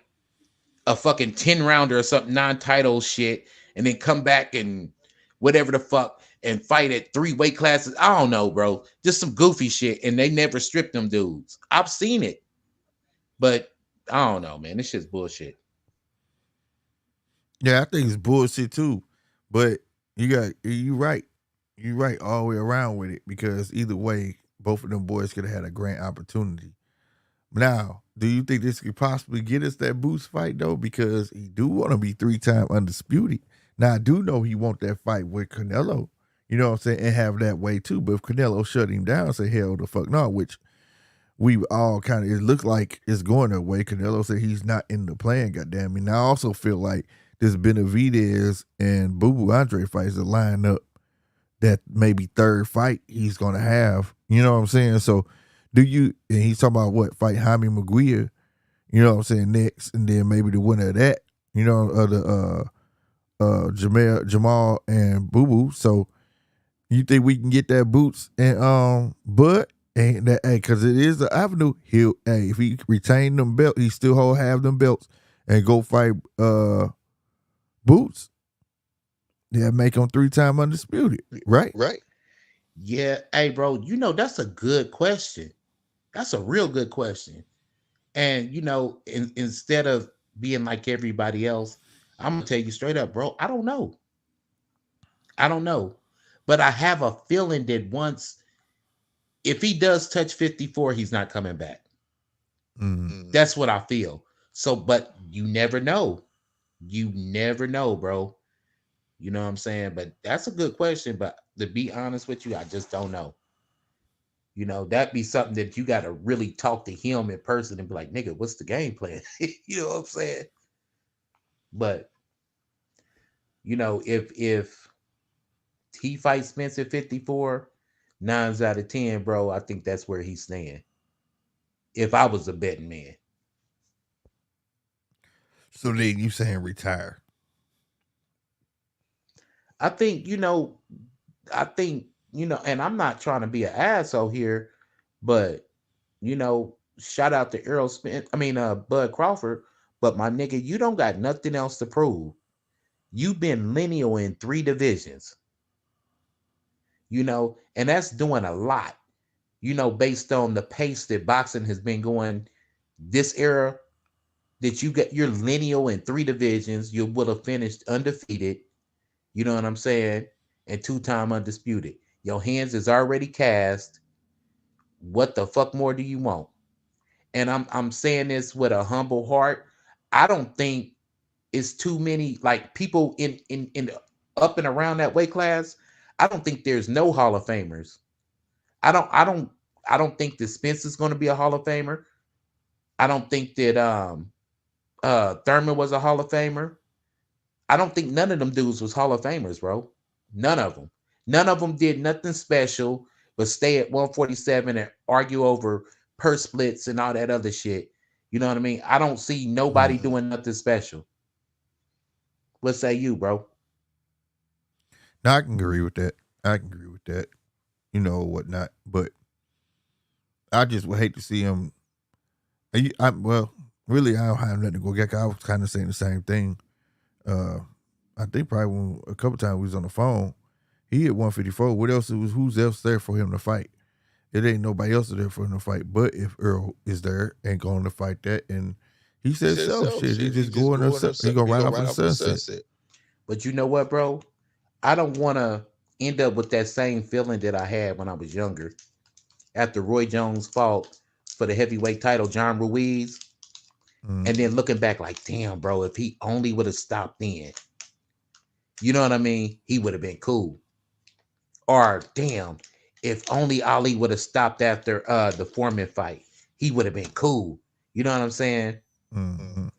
a fucking 10-rounder or something, non-title shit, and then come back and whatever the fuck and fight at 3 weight classes. I don't know, bro. Just some goofy shit, and they never stripped them dudes. I've seen it, but I don't know, man. This shit's bullshit. Yeah, I think it's bullshit too. But you right. You're right all the way around with it, because either way, both of them boys could have had a great opportunity. Now, do you think this could possibly get us that Boots fight though? Because he do want to be 3-time undisputed. Now, I do know he want that fight with Canelo, you know what I'm saying, and have that way too. But if Canelo shut him down, say hell the fuck no, which we all kind of, it looks like it's going that way. Canelo said he's not in the plan, goddamn me. Now, I also feel like this Benavidez and Boo Boo Andre fights that line up that maybe third fight he's going to have. You know what I'm saying? So do you, and he's talking about what, fight Jaime Maguire, you know what I'm saying, next, and then maybe the winner of that, you know, Jamal and Boo Boo. So you think we can get that Boots and Bud? And that, hey, because it is the avenue. If he retain them belts, he still have them belts and go fight Boots. Yeah, make him 3-time undisputed, right? Right. Yeah, hey, bro, you know, that's a good question. That's a real good question. And, you know, instead of being like everybody else, I'm gonna tell you straight up, bro. I don't know. I don't know. But I have a feeling that once if he does touch 54, he's not coming back. That's what I feel. So, but you never know. You never know, bro. You know what I'm saying? But that's a good question. But to be honest with you, I just don't know. You know, that'd be something that you got to really talk to him in person and be like, nigga, what's the game plan? You know what I'm saying? But you know, if he fights Spence at 54, 9 out of 10, bro, I think that's where he's staying. If I was a betting man. So then you saying retire? I think, and I'm not trying to be an asshole here, but shout out to Errol Spence, Bud Crawford, but my nigga, you don't got nothing else to prove. You've been lineal in 3 divisions, and that's doing a lot, based on the pace that boxing has been going this era, that you're lineal in 3 divisions. You would have finished undefeated, you know what I'm saying, and 2-time undisputed. Your hands is already cast. What the fuck more do you want? And I'm saying this with a humble heart. I don't think it's too many like people in up and around that weight class. I don't think there's no Hall of Famers. I don't think that Spence is going to be a Hall of Famer. I don't think that Thurman was a Hall of Famer. I don't think none of them dudes was Hall of Famers, bro. None of them. None of them did nothing special but stay at 147 and argue over purse splits and all that other shit. You know what I mean? I don't see nobody doing nothing special. What say you, bro? No, I can agree with that. Whatnot. But I just would hate to see him. Really, I don't have nothing to go get. I was kind of saying the same thing. I think probably a couple times we was on the phone, he hit 154. What else? Who's else there for him to fight? It ain't nobody else there for him to fight. But if Earl is there and going to fight that, and he said self shit, he just going he gonna ride off in the sunset. But you know what, bro? I don't want to end up with that same feeling that I had when I was younger. After Roy Jones fought for the heavyweight title, John Ruiz, and then looking back like, damn, bro, if he only would have stopped then, you know what I mean? He would have been cool. Or damn, if only Ali would have stopped after the Foreman fight, he would have been cool. You know what I'm saying?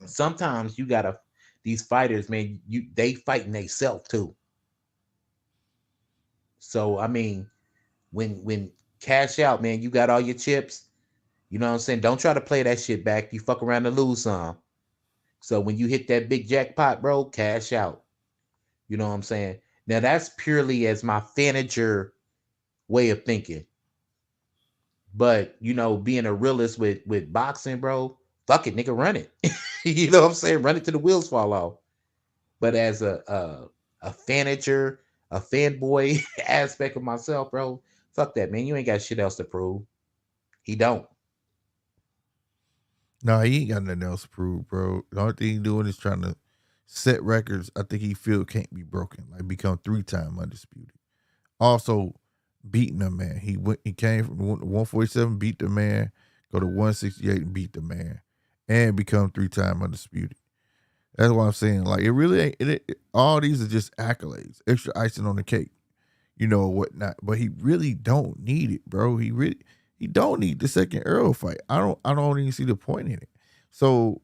Sometimes you gotta, these fighters, man, they fighting themselves too. So I mean, when cash out, man, you got all your chips. You know what I'm saying? Don't try to play that shit back. You fuck around and lose some. So when you hit that big jackpot, bro, cash out. You know what I'm saying? Now that's purely as my fanager way of thinking. But being a realist with boxing, bro, fuck it, nigga, run it. You know what I'm saying? Run it till the wheels fall off. But as a fanager, a fanboy aspect of myself, bro, fuck that, man. You ain't got shit else to prove. He don't. No, he ain't got nothing else to prove, bro. The only thing he doing is trying to set records I think he feel can't be broken. Like become 3-time undisputed. Also beating a man. He came from 147, beat the man, go to 168 and beat the man, and become 3-time undisputed. That's what I'm saying. Like it really ain't. All these are just accolades, extra icing on the cake, whatnot. But he really don't need it, bro. He don't need the second Earl fight. I don't even see the point in it. So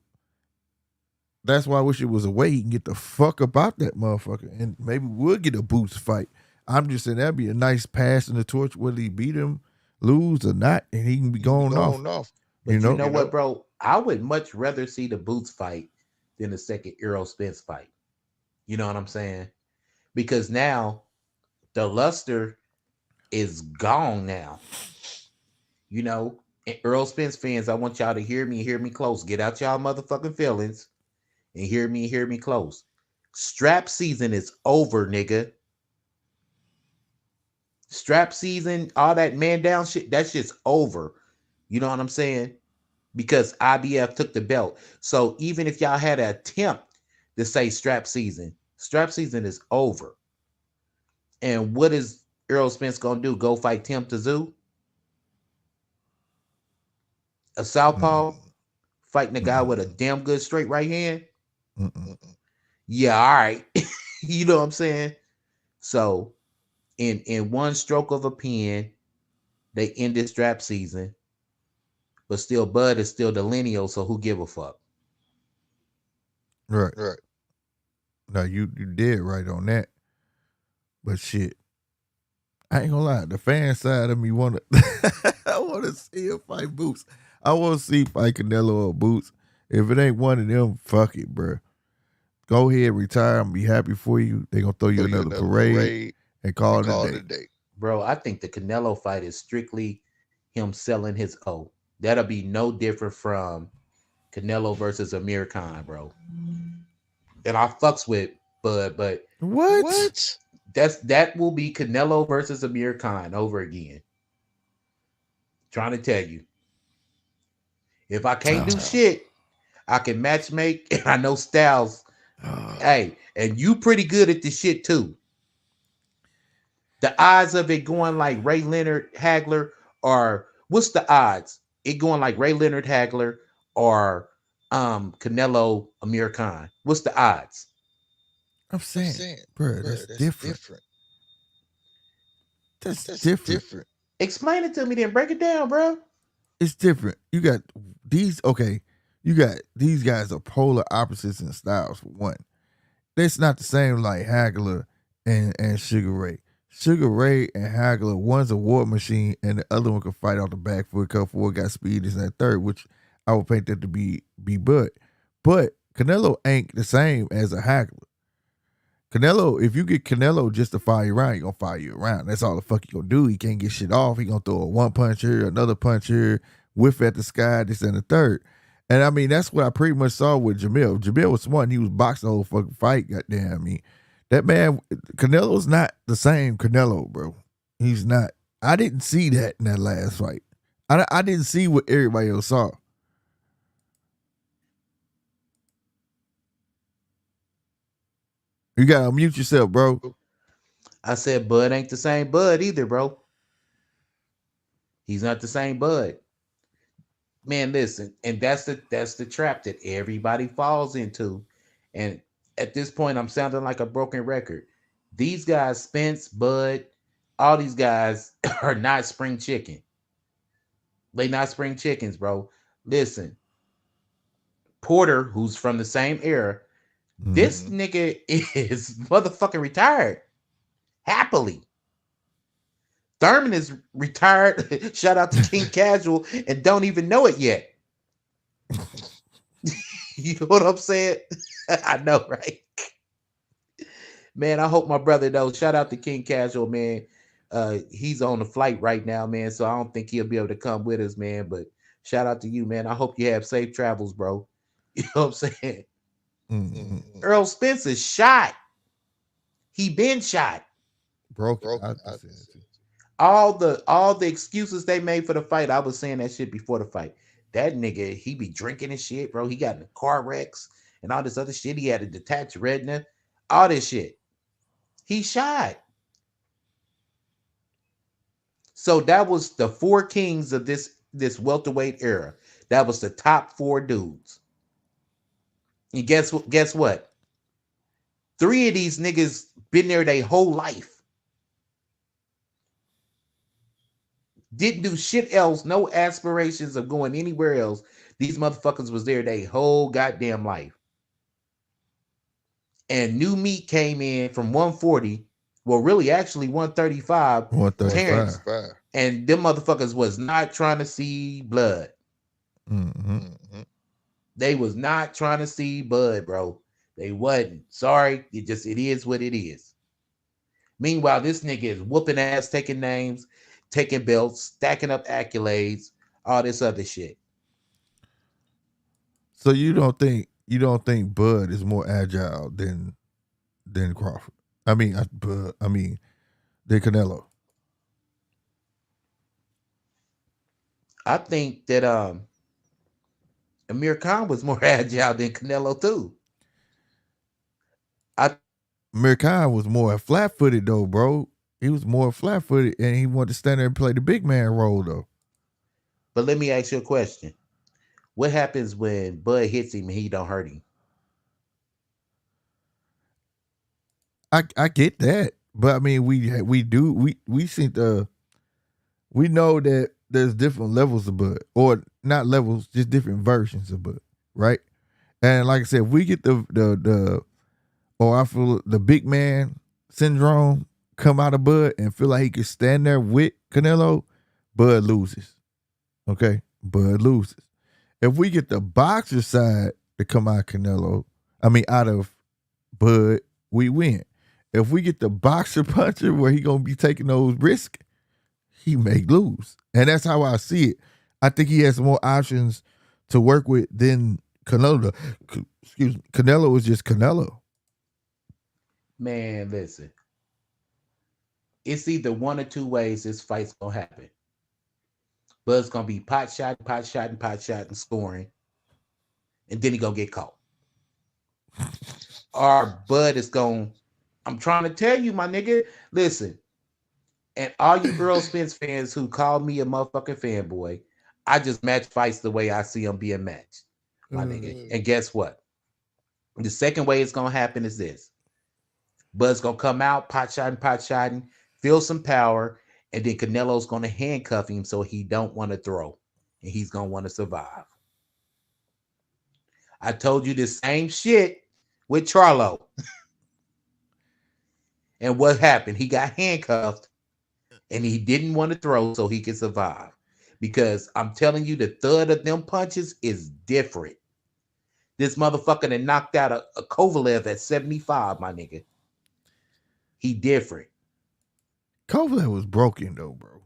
that's why I wish it was a way he can get the fuck about that motherfucker, and maybe we'll get a Boots fight. I'm just saying that'd be a nice pass in the torch, whether he beat him, lose or not, and he can be going off. But you know what, bro? I would much rather see the Boots fight than the second Errol Spence fight. You know what I'm saying? Because now the luster is gone now. And Errol Spence fans, I want y'all to hear me close. Get out y'all motherfucking feelings and hear me close. Strap season is over, nigga. Strap season, all that man down shit, that shit's over. You know what I'm saying? Because IBF took the belt. So even if y'all had an attempt to say strap season. Strap season is over. And what is Errol Spence gonna do? Go fight Tim Tszyu? A southpaw fighting a guy with a damn good straight right hand? Yeah, all right. You know what I'm saying? So in one stroke of a pen, they ended strap season. But still, Bud is still the lineal, so who give a fuck? Right. Right. Now you did right on that. But shit, I ain't gonna lie. The fan side of me wanna I wanna see him fight Boots. I wanna see fight Canelo or Boots. If it ain't one of them, fuck it, bro. Go ahead, retire. I'm be happy for you. They gonna throw you another parade and call it a day. Bro, I think the Canelo fight is strictly him selling his O. That'll be no different from Canelo versus Amir Khan, bro. And I fucks with Bud, but What? that will be Canelo versus Amir Khan over again. Trying to tell you. If I can't do shit, I can match make, and I know Styles. Hey, and you pretty good at this shit too. The odds of it going like Ray Leonard Hagler, or what's the odds? It going like Ray Leonard Hagler or Canelo Amir Khan. What's the odds? I'm saying, bro, that's different. That's different. Explain it to me, then break it down, bro. It's different. You got these. Okay, you got these guys are polar opposites in styles. For one, it's not the same like Hagler and Sugar Ray. Sugar Ray and Hagler, one's a war machine, and the other one can fight off the back foot. Cup four got speed is that third, which I would paint that to be Bud. But Canelo ain't the same as a Hagler. Canelo, if you get Canelo just to fire you around, he gonna fire you around. That's all the fuck he gonna do. He can't get shit off. He gonna throw a one punch here, another punch here, whiff at the sky, this and the third. And I mean, that's what I pretty much saw with Jamil. Jamil was smart and he was boxing the whole fucking fight, goddamn. I mean, that man, Canelo's not the same Canelo, bro. He's not. I didn't see that in that last fight. I didn't see what everybody else saw. You gotta mute yourself, bro. I said Bud ain't the same Bud either, bro. He's not the same Bud. Man, listen, and that's the trap that everybody falls into. And at this point, I'm sounding like a broken record. These guys, Spence, Bud, all these guys are not spring chicken. They not spring chickens, bro. Listen, Porter, who's from the same era, this nigga is motherfucking retired. Happily. Thurman is retired. Shout out to King Casual and don't even know it yet. You know what I'm saying? I know, right? Man, I hope my brother knows. Shout out to King Casual, man. He's on the flight right now, man. So I don't think he'll be able to come with us, man. But shout out to you, man. I hope you have safe travels, bro. You know what I'm saying? Earl Spence is shot. He been shot. Broke. All the excuses they made for the fight, I was saying that shit before the fight. That nigga, he be drinking and shit, bro. He got in car wrecks and all this other shit. He had a detached retina, all this shit. He shot. So that was the four kings of this welterweight era. That was the top four dudes. And guess what? Three of these niggas been there their whole life. Didn't do shit else, no aspirations of going anywhere else. These motherfuckers was there their whole goddamn life. And new meat came in from 140. Well, really, actually 135. 135. Terrence, and them motherfuckers was not trying to see blood. They was not trying to see Bud, bro. They wasn't. Sorry, it is what it is. Meanwhile, this nigga is whooping ass, taking names, taking belts, stacking up accolades, all this other shit. So you don't think Bud is more agile than Crawford? I mean, than Canelo. I think that Amir Khan was more agile than Canelo too. I Mirkan was more flat-footed though, bro. He was more flat-footed, and he wanted to stand there and play the big man role though. but let me ask you a question. What happens when Bud hits him and he don't hurt him? I get that, but I mean we see we know that there's different levels of Bud, or not levels, just different versions of Bud, right? And like I said, if we get the or I feel the big man syndrome come out of Bud and feel like he could stand there with Canelo, Bud loses. Okay, Bud loses. If we get the boxer side to come out of Canelo, I mean out of Bud, we win. If we get the boxer puncher where he gonna be taking those risks, he may lose. And that's how I see it. I think he has more options to work with than Canelo. Excuse me. Canelo is just Canelo. Man, listen. It's either one or two ways this fight's gonna happen. Bud's gonna be pot shot, and scoring, and then he gonna get caught. Or Bud is going. I'm trying to tell you, my nigga. Listen, and all you Earl Spence fans who call me a motherfucking fanboy, I just match fights the way I see them being matched, my nigga. And guess what? The second way it's gonna happen is this: Bud's gonna come out, pot shotting, feel some power, and then Canelo's gonna handcuff him so he don't want to throw, and he's gonna want to survive. I told you the same shit with Charlo. And what happened? He got handcuffed and he didn't want to throw so he could survive. Because I'm telling you, the thud of them punches is different. This motherfucker that knocked out a Kovalev at 75, my nigga. He different. Kovalev was broken though, bro.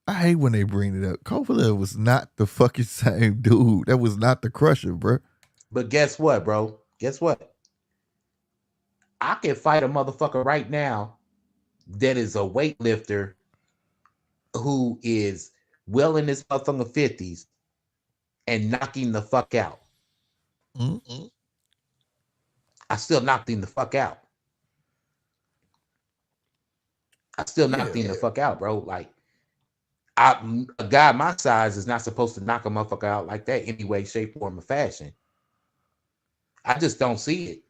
I hate when they bring it up. Kovalev was not the fucking same dude. That was not the Crusher, bro. But guess what, bro? Guess what? I can fight a motherfucker right now that is a weightlifter who is well in his motherfucking 50s and knock him the fuck out. Mm-hmm. I still knocked him the fuck out. The fuck out, bro. Like, a guy my size is not supposed to knock a motherfucker out like that any way, shape, form, or fashion. I just don't see it.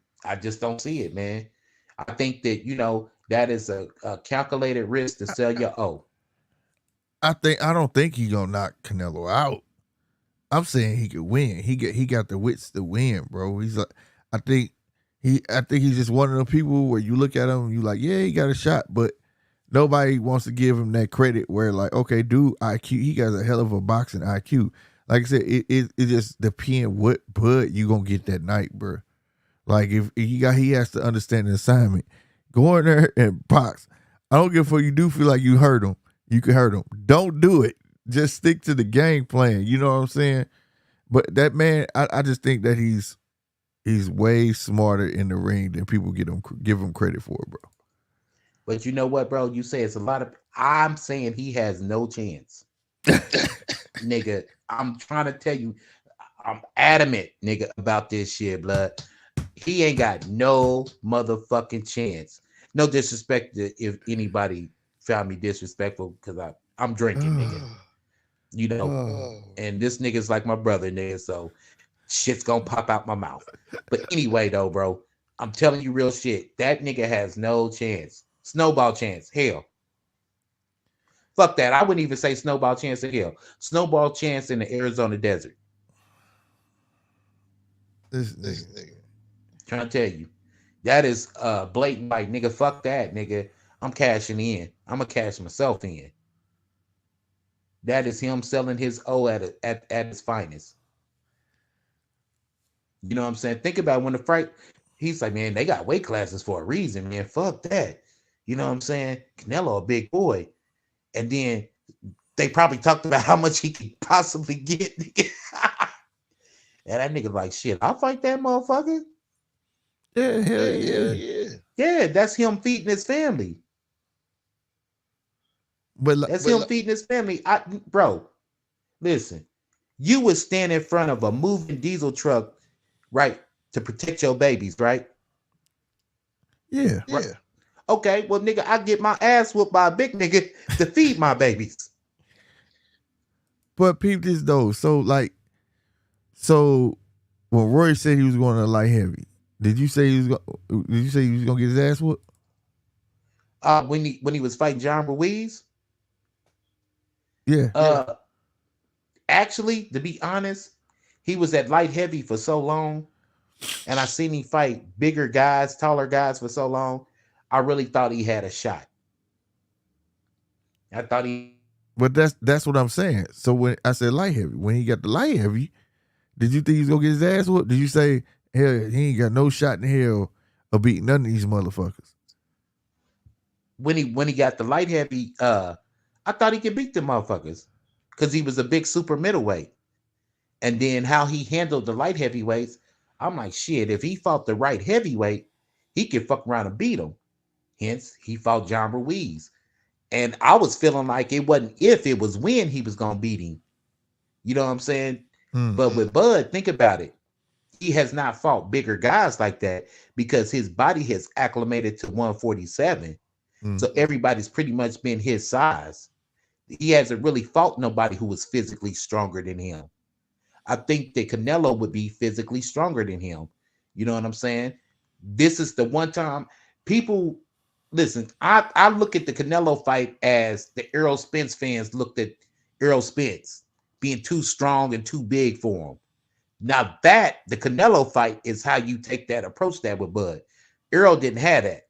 Man. I think that, that is a calculated risk to sell your I don't think he gonna knock Canelo out. I'm saying he could win. He got the wits to win, bro. He's like, I think he's just one of the people where you look at him and you like, yeah, he got a shot, but nobody wants to give him that credit where like, okay, dude, IQ, he got a hell of a boxing IQ. Like I said, it just depends what Bud you gonna get that night, bro. Like if he has to understand the assignment. Go in there and box. I don't give a fuck. You do feel like you hurt him. You can hurt him. Don't do it. Just stick to the game plan. You know what I'm saying? But that man, I just think that he's way smarter in the ring than people give him credit for, bro. But you know what, bro? You say it's a lot of. I'm saying he has no chance, nigga. I'm trying to tell you, I'm adamant, nigga, about this shit, blood. He ain't got no motherfucking chance. No disrespect if anybody found me disrespectful because I'm drinking, nigga. And this nigga's like my brother, nigga. So shit's gonna pop out my mouth. But anyway, though, bro, I'm telling you real shit. That nigga has no chance. Snowball chance. Hell. Fuck that. I wouldn't even say snowball chance in hell. Snowball chance in the Arizona desert. This nigga. Trying to tell you. That is blatant like nigga, fuck that, nigga. I'm cashing in. I'm gonna cash myself in. That is him selling his at his finest. You know what I'm saying? Think about when the fight, he's like, man, they got weight classes for a reason, man. Fuck that. You know what I'm saying? Canelo, a big boy. And then they probably talked about how much he could possibly get. And that nigga like, shit, I'll fight that motherfucker. Yeah, hell yeah. Yeah, that's him feeding his family. That's him feeding his family. Bro, listen, you would stand in front of a moving diesel truck, right, to protect your babies, right? Yeah. Right. Okay, well, nigga, I get my ass whooped by a big nigga to feed my babies. But peep this though. So when Roy said he was going to light heavy, did you say he was gonna get his ass whooped? When he was fighting John Ruiz. Yeah. Actually, to be honest, he was at light heavy for so long, and I seen him fight bigger guys, taller guys for so long. I really thought he had a shot. I thought he. But that's what I'm saying. So when I said light heavy, when he got the light heavy, did you think he was gonna get his ass whooped? Did you say hell he ain't got no shot in hell of beating none of these motherfuckers? When he got the light heavy, I thought he could beat the motherfuckers because he was a big super middleweight. And then how he handled the light heavyweights, I'm like, shit, if he fought the right heavyweight, he could fuck around and beat him. Hence, he fought John Ruiz. And I was feeling like it wasn't if, it was when he was going to beat him. You know what I'm saying? But with Bud, think about it. He has not fought bigger guys like that because his body has acclimated to 147. So everybody's pretty much been his size. He hasn't really fought nobody who was physically stronger than him. I think that Canelo would be physically stronger than him. You know what I'm saying? This is the one time people listen. I look at the Canelo fight as the Errol Spence fans looked at Errol Spence being too strong and too big for him. Now that the Canelo fight is how you take that approach that with Bud. Errol didn't have that.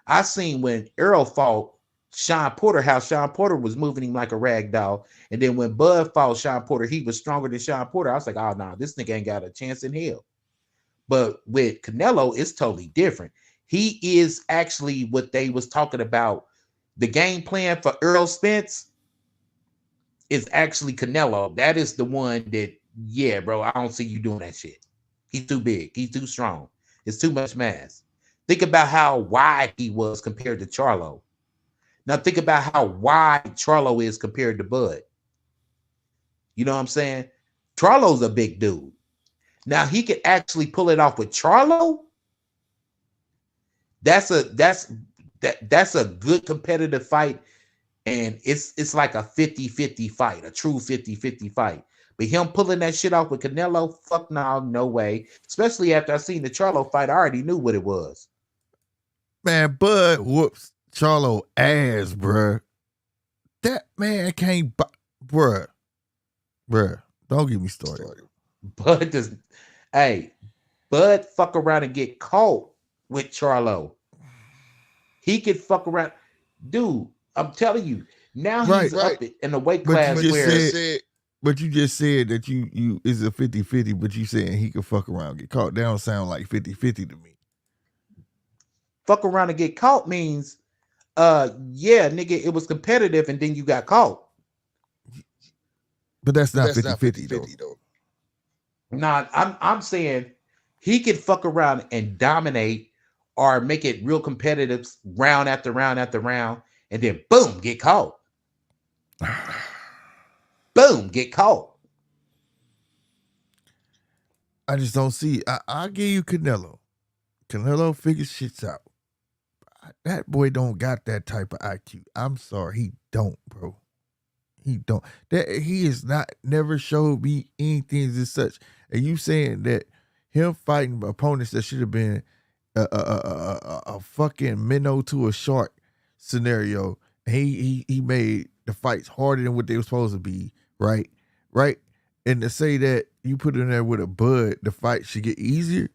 I seen when Errol fought Sean Porter, how Sean Porter was moving him like a rag doll. And then when Bud fought Sean Porter, he was stronger than Sean Porter. I was like, oh, no, this nigga ain't got a chance in hell. But with Canelo, it's totally different. He is actually what they was talking about. The game plan for Errol Spence is actually Canelo. That is the one that, yeah, bro, I don't see you doing that shit. He's too big. He's too strong. It's too much mass. Think about how wide he was compared to Charlo. Now think about how wide Charlo is compared to Bud. You know what I'm saying? Charlo's a big dude. Now he could actually pull it off with Charlo. That's a good competitive fight. And it's like a 50-50 fight, a true 50-50 fight. But him pulling that shit off with Canelo, fuck no way. Especially after I seen the Charlo fight, I already knew what it was. Man, Bud whoops Charlo ass, bruh. That man can't, bruh. Don't get me started. Bud fuck around and get caught with Charlo. He could fuck around, dude. I'm telling you, now he's up in the weight class but you just said that you is a 50-50, but you saying he could fuck around and get caught. That don't sound like 50-50 to me. Fuck around and get caught means, yeah, nigga, it was competitive and then you got caught. But that's not 50-50 though. Nah, I'm saying he could fuck around and dominate or make it real competitive round after round after round, and then boom, get caught. Boom, get caught. I just don't see. I'll give you Canelo. Canelo figures shits out. That boy don't got that type of IQ. I'm sorry, he don't, bro. He don't. That he is not. Never showed me anything as such. And you saying that him fighting opponents that should have been a fucking minnow to a shark scenario. He made the fights harder than what they were supposed to be. Right. And to say that you put in there with a Bud, the fight should get easier.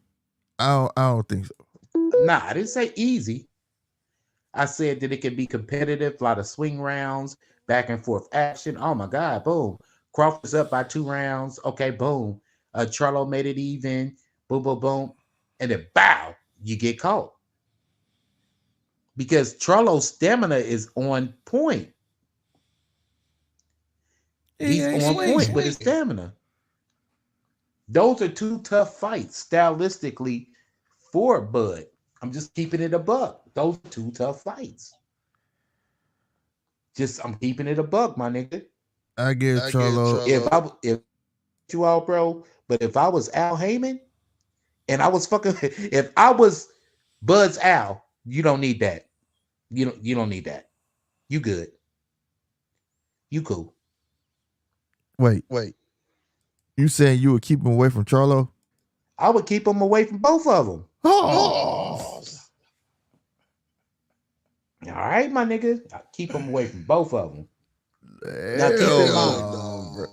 I don't think so. Nah, I didn't say easy. I said that it could be competitive, a lot of swing rounds, back and forth action. Oh my God, boom. Crawford's up by 2 rounds. Okay, boom. Charlo made it even. Boom, boom, boom. And then bow, you get caught. Because Charlo's stamina is on point. He's on point with his stamina. Those are 2 tough fights stylistically for Bud. I'm just keeping it a buck. Those 2 tough fights. I'm keeping it a buck, my nigga. I give Charlo. If you all, bro, but if I was Al Heyman and I was if I was Bud's Al, You don't need that. You don't need that. You good. You cool. Wait, you saying you would keep him away from Charlo? I would keep him away from both of them. Oh, All right, my nigga. I keep him away from both of them. Now keep hell in mind. no, bro.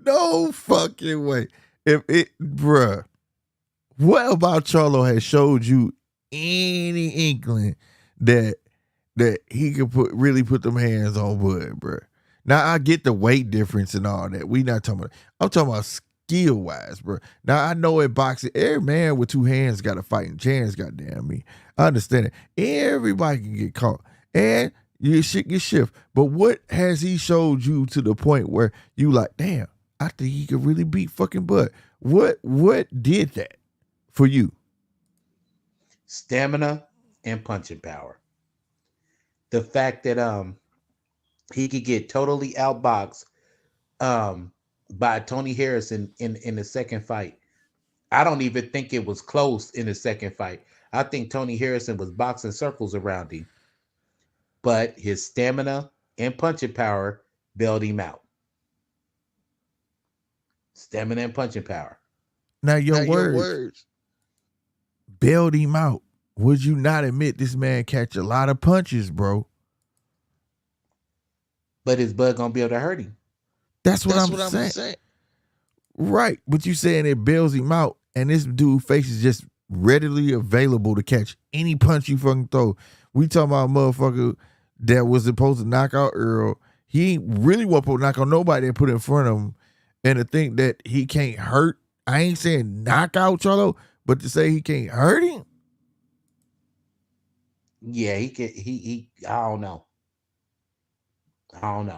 No fucking way. If it, bruh, what about Charlo has showed you any inkling that he could really put them hands on Bud, bruh? Now I get the weight difference and all that. We not talking about. I'm talking about skill wise, bro. Now I know in boxing, every man with two hands got a fighting chance. Goddamn me, I understand it. Everybody can get caught, and your shit get shift. But what has he showed you to the point where you like, damn, I think he could really beat fucking Bud? What did that for you? Stamina and punching power. The fact that he could get totally outboxed by Tony Harrison in the second fight. I don't even think it was close in the second fight. I think Tony Harrison was boxing circles around him. But his stamina and punching power bailed him out. Stamina and punching power. Now your words bailed him out. Would you not admit this man catch a lot of punches, bro? But is Bud gonna be able to hurt him? That's what I'm saying. Right, but you saying it bails him out, and this dude face is just readily available to catch any punch you fucking throw. We talking about a motherfucker that was supposed to knock out Earl. He ain't really wasn't supposed to knock on nobody that put in front of him. And to think that he can't hurt, I ain't saying knock out Charlo, but to say he can't hurt him. Yeah, he can. He. I don't know. I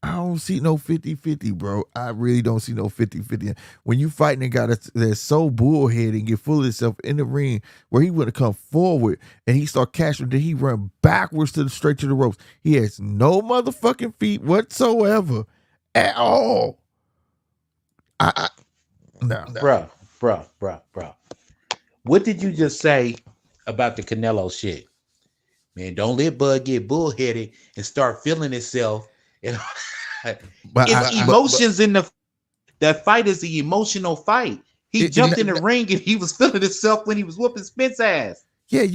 don't see no 50-50, bro. I really don't see no 50-50. When you fighting a guy that's so bullheaded and get full of himself in the ring, where he would have come forward and he start catching, then he run backwards straight to the ropes. He has no motherfucking feet whatsoever at all. No. Bruh. What did you just say about the Canelo shit? Man, don't let Bud get bullheaded and start feeling himself. It's emotions in that fight is the emotional fight. He jumped in the ring and he was feeling himself when he was whooping Spence ass. Yeah,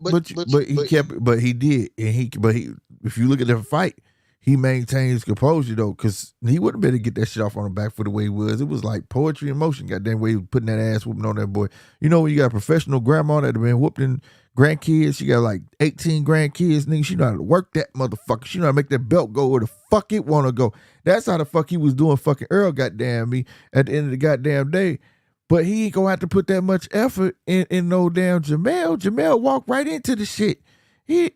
but he did, and if you look at the fight, he maintained his composure though, because he wouldn't be able to get that shit off on the back foot the way he was. It was like poetry in motion. Goddamn way he was putting that ass whooping on that boy. You know when you got a professional grandma that have been whooping grandkids, she got like 18 grandkids, nigga. She know how to work that motherfucker. She know how to make that belt go where the fuck it wanna go. That's how the fuck he was doing fucking Earl, goddamn me, at the end of the goddamn day. But he ain't gonna have to put that much effort in no damn Jamel. Jamel walked right into the shit.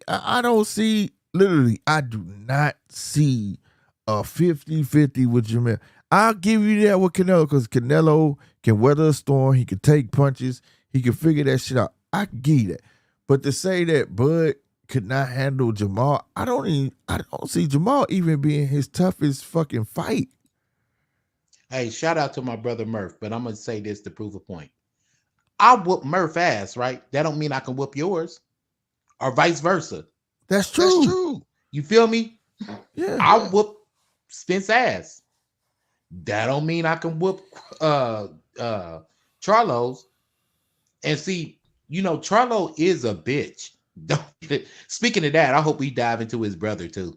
I don't see, literally, I do not see a 50-50 with Jamel. I'll give you that with Canelo, because Canelo can weather a storm. He can take punches. He can figure that shit out. I can give you that. But to say that Bud could not handle Jamal, I don't see Jamal even being his toughest fucking fight. Hey, shout out to my brother Murph, but I'm gonna say this to prove a point. I whoop Murph ass, right? That don't mean I can whoop yours, or vice versa. That's true. You feel me? Yeah. I whoop Spence ass. That don't mean I can whoop Charlo's. And see, you know, Charlo is a bitch. Speaking of that, I hope we dive into his brother too.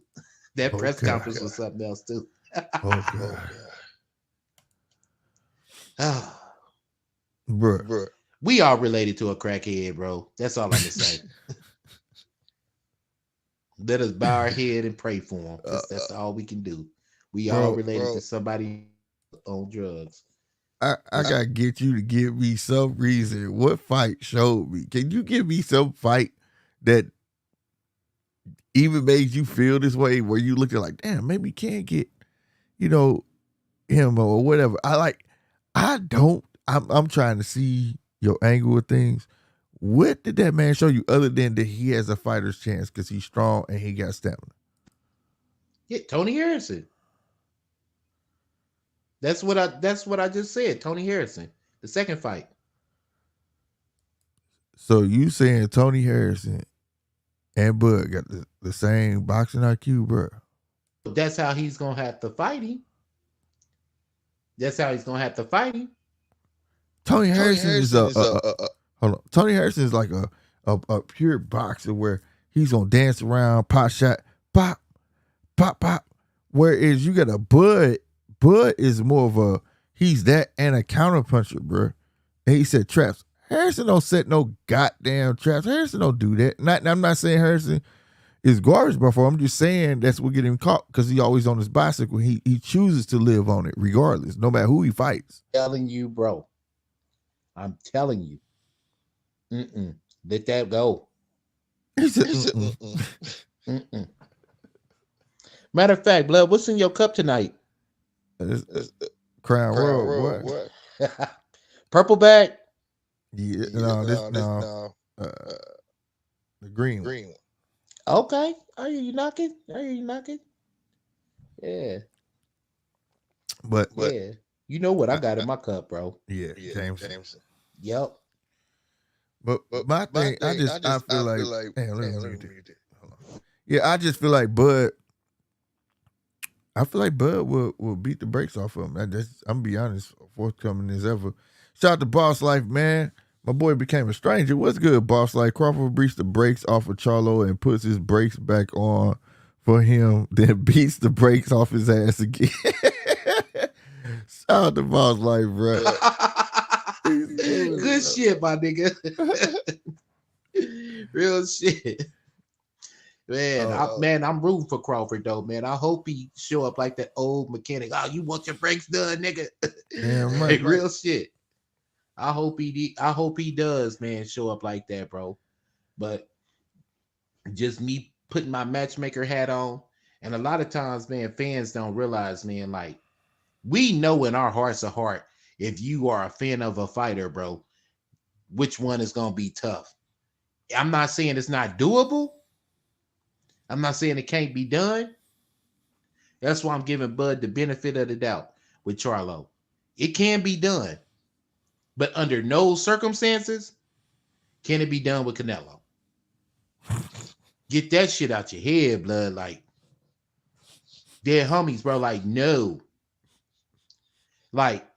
That press conference was something else too. Oh God. Bruh. We are related to a crackhead, bro. That's all I'm gonna say. Let us bow our head and pray for him. That's all we can do. We all related to somebody on drugs. I gotta get you to give me some reason. What fight showed me? Can you give me some fight that even made you feel this way, where you looked at like, damn, maybe he can't get, him or whatever. I'm trying to see your angle of things. What did that man show you other than that he has a fighter's chance because he's strong and he got stamina? Yeah, Tony Harrison. That's what I just said. Tony Harrison. The second fight. So you saying Tony Harrison and Bud got the same boxing IQ, bro? That's how he's gonna have to fight him. That's how he's gonna have to fight him. Tony Harrison is hold on. Tony Harrison is like a pure boxer where he's gonna dance around, pot shot, pop, pop, pop. Whereas you got a Bud. Bud is more of a he's that and a counter puncher, bro. And he said traps. Harrison don't set no goddamn traps. Harrison don't do that. I'm not saying Harrison is garbage before. I'm just saying that's what get him caught because he always on his bicycle. He chooses to live on it regardless, no matter who he fights. Telling you, bro. I'm telling you. Let that go. He said, Matter of fact, Blood, what's in your cup tonight? Crown Royal, what? Purple bag? Yeah, no. The green one. Okay. Are you knocking? Yeah. But yeah. You know what I got in my cup, bro. Yeah, Jameson. Yep. But my thing, I feel like damn, let me read it. Hold on. Yeah, I just feel like Bud. I feel like Bud will beat the brakes off of him. I'm gonna be honest, forthcoming as ever. Shout out to Boss Life, man. My boy became a stranger. What's good, Boss Life? Crawford beats the brakes off of Charlo and puts his brakes back on for him, then beats the brakes off his ass again. Shout out to Boss Life, bro. Good shit, my nigga. Real shit. Man, I'm rooting for Crawford though, man. I hope he show up like that old mechanic. Oh, you want your brakes done, nigga? Damn right. Real shit. I hope he does, man, show up like that, bro. But just me putting my matchmaker hat on, and a lot of times, man, fans don't realize, man, like we know in our hearts of heart, if you are a fan of a fighter, bro, which one is gonna be tough. I'm not saying it's not doable. I'm not saying it can't be done. That's why I'm giving Bud the benefit of the doubt with Charlo. It can be done. But under no circumstances can it be done with Canelo. Get that shit out your head, Blood. Like, they're homies, bro. Like, no. Like,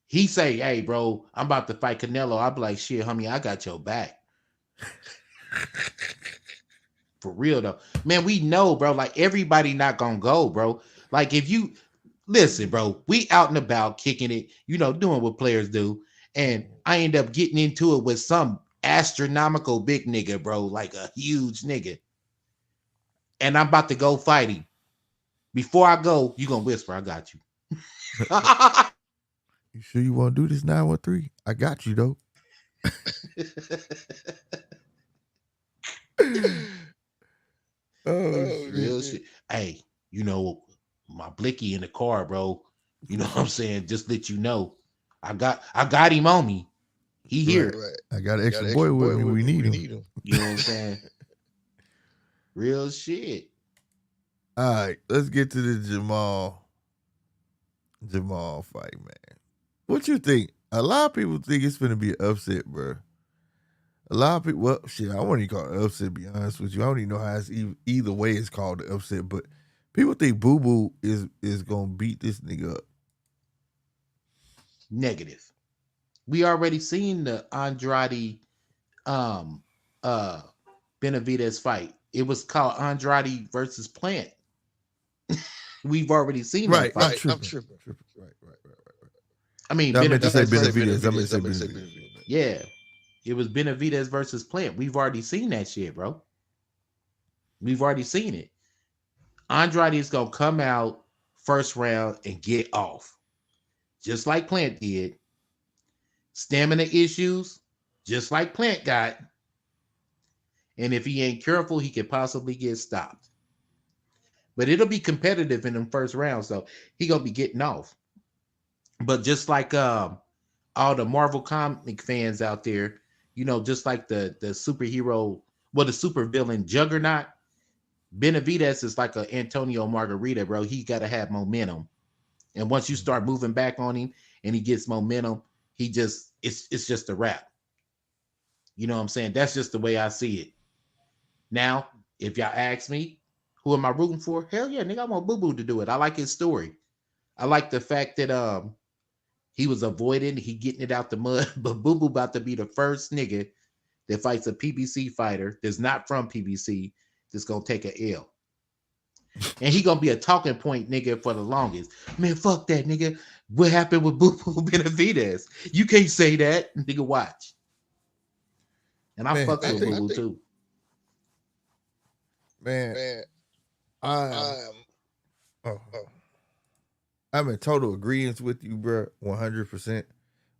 he say, hey, bro, I'm about to fight Canelo. I'll be like, shit, homie, I got your back. For real, though. Man, we know, bro. Like, everybody not gonna go, bro. Like, if you... Listen, bro. We out and about kicking it, doing what players do. And I end up getting into it with some astronomical big nigga, bro, like a huge nigga. And I'm about to go fight him. Before I go, you gonna whisper, I got you. You sure you want to do this 913? I got you, though. Real shit. Hey, my blicky in the car, bro. You know what I'm saying? Just let you know. I got him on me. He here. Right. I got an extra boy with me. We need him. You know what I'm saying? Real shit. All right, let's get to the Jamal fight, man. What you think? A lot of people think it's gonna be an upset, bro. A lot of people, I wouldn't even call it an upset, to be honest with you. I don't even know how it's either way it's called an upset, but people think Boo Boo is gonna beat this nigga up. Negative. We already seen the Andrade Benavidez fight. It was called Andrade versus Plant. We've already seen that fight. I'm tripping. Right. I mean, I meant to say Benavidez. Yeah. It was Benavidez versus Plant. We've already seen that shit, bro. We've already seen it. Andrade is going to come out first round and get off. Just like Plant did. Stamina issues, just like Plant got. And if he ain't careful, he could possibly get stopped. But it'll be competitive in them first rounds, so he going to be getting off. But just like all the Marvel comic fans out there, just like the superhero, the super villain Juggernaut, Benavidez is like an Antonio Margarita, bro. He got to have momentum. And once you start moving back on him and he gets momentum, it's just a wrap. You know what I'm saying? That's just the way I see it. Now, if y'all ask me, who am I rooting for? Hell yeah, nigga, I want Boo Boo to do it. I like his story. I like the fact that he was avoiding, he getting it out the mud, but Boo Boo about to be the first nigga that fights a PBC fighter that's not from PBC that's gonna take a L. And he gonna be a talking point nigga for the longest. Man, fuck that nigga. What happened with Boo Boo Benavidez? You can't say that, nigga. Watch. And I fucks with Boo Boo too. Man, I'm in total agreement with you, bro. 100%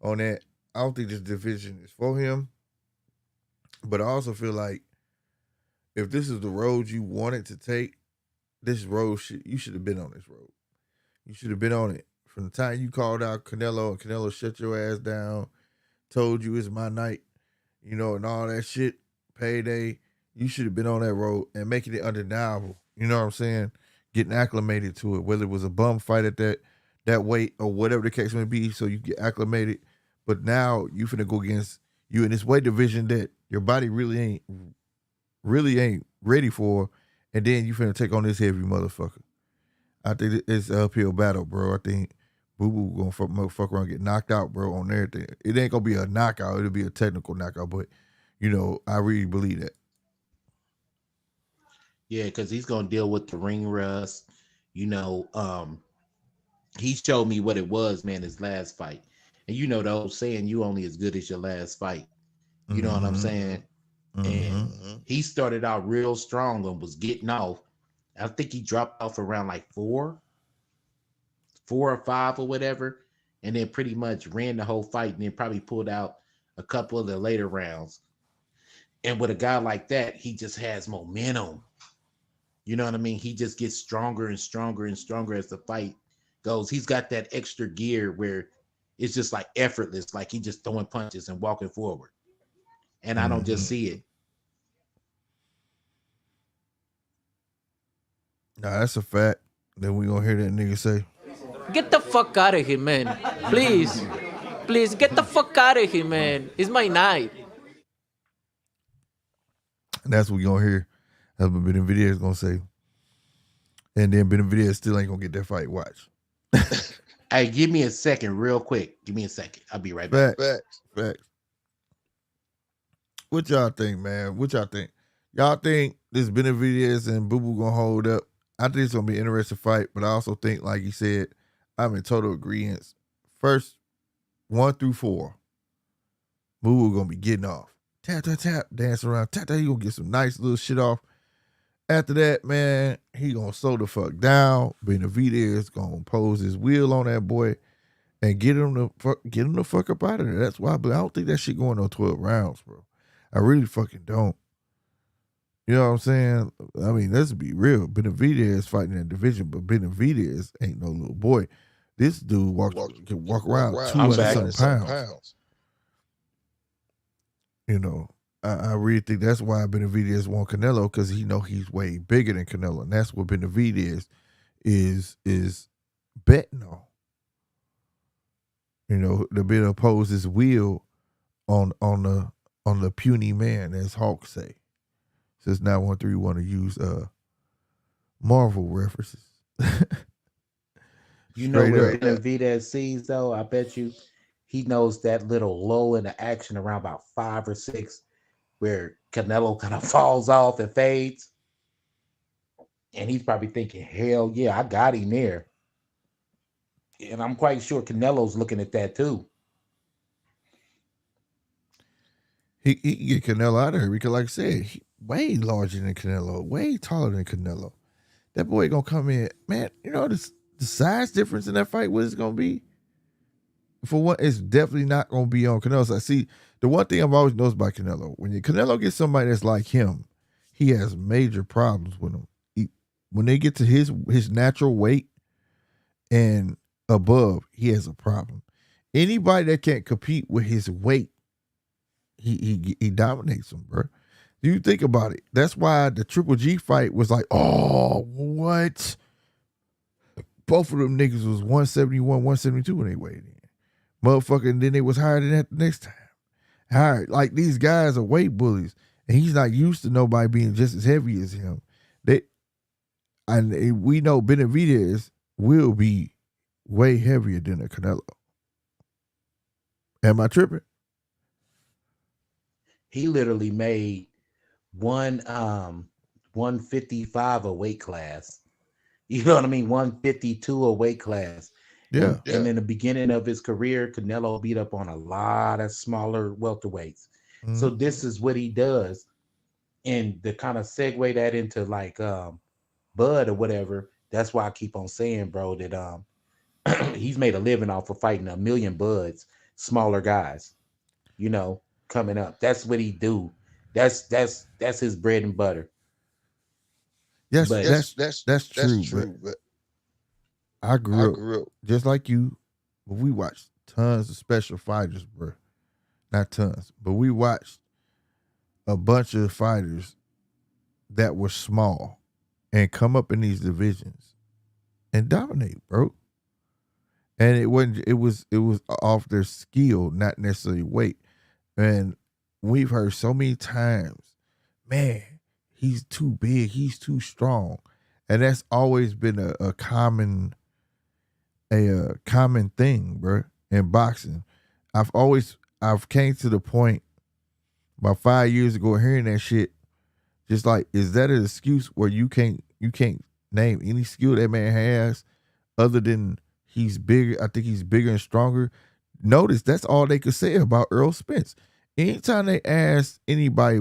on that. I don't think this division is for him, but I also feel like if this is the road you wanted to take, this road you should have been on this road. You should have been on it from the time you called out Canelo and Canelo shut your ass down, told you it's my night, you know, and all that shit. Payday. You should have been on that road and making it undeniable. You know what I'm saying? Getting acclimated to it, whether it was a bum fight at that weight or whatever the case may be, so you get acclimated. But now you finna go against you in this weight division that your body really ain't ready for, and then you finna take on this heavy motherfucker. I think it's an uphill battle, bro. I think Boo Boo gonna fuck around and get knocked out, bro, on everything. It ain't gonna be a knockout. It'll be a technical knockout, but, you know, I really believe that. Yeah, because he's gonna deal with the ring rust. You know, he showed me what it was, man, his last fight. And you know the old saying, you only as good as your last fight. You know what I'm saying? And he started out real strong and was getting off. I think he dropped off around like 4 or 5 or whatever, and then pretty much ran the whole fight and then probably pulled out a couple of the later rounds. And with a guy like that, he just has momentum. You know what I mean? He just gets stronger and stronger and stronger as the fight goes. He's got that extra gear where it's just like effortless, like he just throwing punches and walking forward. And I don't just see it. Nah, that's a fact. Then we gonna hear that nigga say, "Get the fuck out of here, man. Please. Please, get the fuck out of here, man. It's my night." and that's what we gonna hear. That's what Benavidez gonna say. And then Benavidez still ain't gonna get that fight. Watch. Hey, give me a second real quick. Give me a second. I'll be right back. Facts. What y'all think, man? What y'all think? Y'all think this Benavidez and Boo Boo gonna hold up? I think it's gonna be an interesting fight, but I also think, like he said, I'm in total agreement. First 1 through 4, Boo Boo gonna be getting off. Tap, tap, tap, dance around. Tap, tap, he gonna get some nice little shit off. After that, man, he gonna slow the fuck down. Benavidez gonna pose his wheel on that boy and get him the fuck up out of there. That's why, but I don't think that shit going on 12 rounds, bro. I really fucking don't. You know what I'm saying? I mean, let's be real. Benavidez fighting that division, but Benavidez ain't no little boy. This dude can walk around 200 pounds. You know, I really think that's why Benavidez won Canelo, because he know he's way bigger than Canelo, and that's what Benavidez is betting on. You know, to be able to oppose his will on the puny man, as Hawk say. Since now want to use Marvel references. You know what Benavidez sees though? I bet you he knows that little lull in the action around about 5 or 6 where Canelo kind of falls off and fades. And he's probably thinking, hell yeah, I got him there. And I'm quite sure Canelo's looking at that too. He can get Canelo out of here because, like I said, he way larger than Canelo, way taller than Canelo. That boy gonna come in, man. You know the size difference in that fight. What it's gonna be? For one, it's definitely not gonna be on Canelo. So I see the one thing I've always noticed about Canelo: when Canelo gets somebody that's like him, he has major problems with him. When they get to his natural weight and above, he has a problem. Anybody that can't compete with his weight, he dominates them, bro. You think about it. That's why the Triple G fight was like, oh, what? Both of them niggas was 171, 172 when they weighed in. Motherfucker, and then they was higher than that the next time. higher. Like these guys are weight bullies, and he's not used to nobody being just as heavy as him. And we know Benavidez will be way heavier than a Canelo. Am I tripping? He literally made 155 a weight class. You know what I mean? 152 a weight class. Yeah. And in the beginning of his career, Canelo beat up on a lot of smaller welterweights. Mm-hmm. So this is what he does. And to kind of segue that into like Bud or whatever, that's why I keep on saying, bro, that he's made a living off of fighting a million Buds, smaller guys, you know, coming up. That's what he do. That's his bread and butter. Yes, But that's true. But I grew up just like you, but we watched tons of special fighters, bro. Not tons, but we watched a bunch of fighters that were small and come up in these divisions and dominate, bro. And it was off their skill, not necessarily weight. And we've heard so many times, man, he's too big, he's too strong. And that's always been a common thing, bro, in boxing. I've came to the point about 5 years ago hearing that shit, just like, is that an excuse where you can't name any skill that man has other than he's bigger? I think he's bigger and stronger. Notice that's all they could say about Earl Spence. Anytime they ask anybody,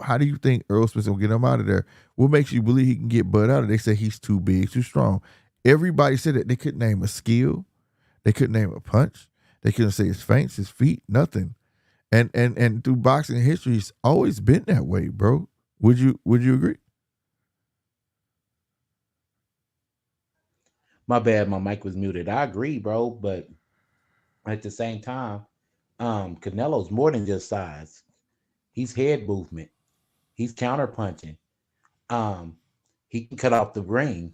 how do you think Earl Spence will get him out of there? What makes you believe he can get Bud out of there? They say he's too big, too strong. Everybody said that. They couldn't name a skill. They couldn't name a punch. They couldn't say his feints, his feet, nothing. And through boxing history, it's always been that way, bro. Would you agree? My bad, my mic was muted. I agree, bro, but at the same time, Canelo's more than just size. He's head movement. He's counter punching. He can cut off the ring.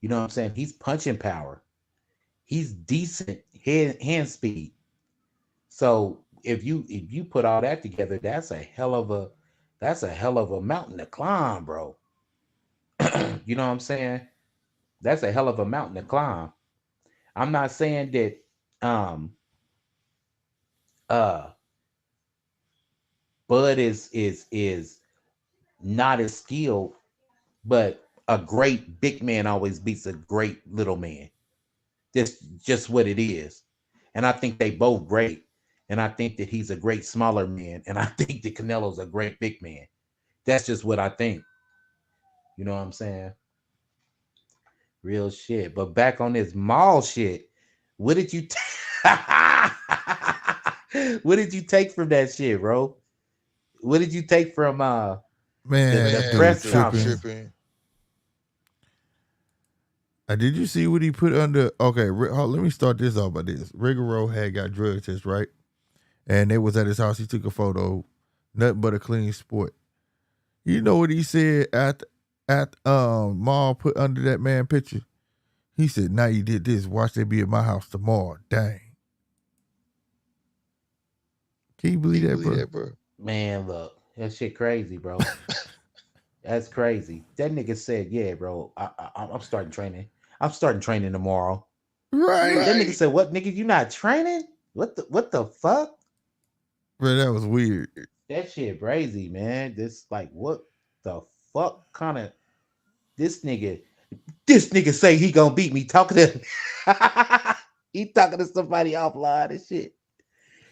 You know what I'm saying? He's punching power. He's decent hand speed. So if you put all that together, that's a hell of a mountain to climb, bro. You know what I'm saying? That's a hell of a mountain to climb. I'm not saying that Bud is not as skilled, but a great big man always beats a great little man. That's just what it is. And I think they both great. And I think that he's a great smaller man. And I think that Canelo's a great big man. That's just what I think. You know what I'm saying? Real shit. But back on this mall shit, what did you what did you take from that shit, bro? What did you take from the press conference? Did you see what he put under? Okay, let me start this off by this. Rigoro had got drug test, right? And they was at his house. He took a photo, nothing but a clean sport. You know what he said at Maul put under that man picture? He said, "Now you did this. Watch they be at my house tomorrow." Dang. Can you believe that, bro? Man, look, that shit crazy, bro. That's crazy. That nigga said, "Yeah, bro, I'm starting training. I'm starting training tomorrow." Right. That nigga said, "What, nigga? You not training? What the fuck?" Bro, that was weird. That shit crazy, man. This like what the fuck kind of this nigga say he gonna beat me talking to he talking to somebody offline and shit.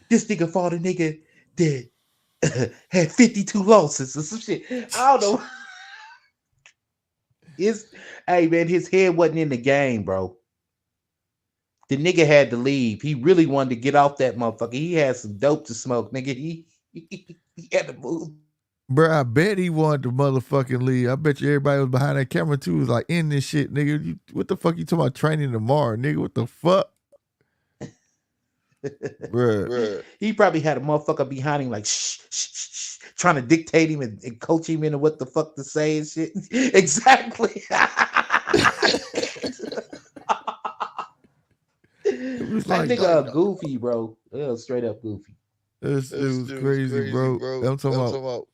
This nigga fought a nigga that had 52 losses or some shit. I don't know. Hey man, his head wasn't in the game, bro. The nigga had to leave. He really wanted to get off that motherfucker. He had some dope to smoke, nigga. He had to move. Bro, I bet he wanted to motherfucking leave. I bet you everybody was behind that camera too. Was like, in this shit, nigga. What the fuck you talking about training tomorrow, nigga? What the fuck? Bruh. He probably had a motherfucker behind him like shh, shh, shh, trying to dictate him and coach him into what the fuck to say and shit. Exactly. It was like nigga goofy, bro. Straight up goofy. This it was crazy, bro. I'm talking about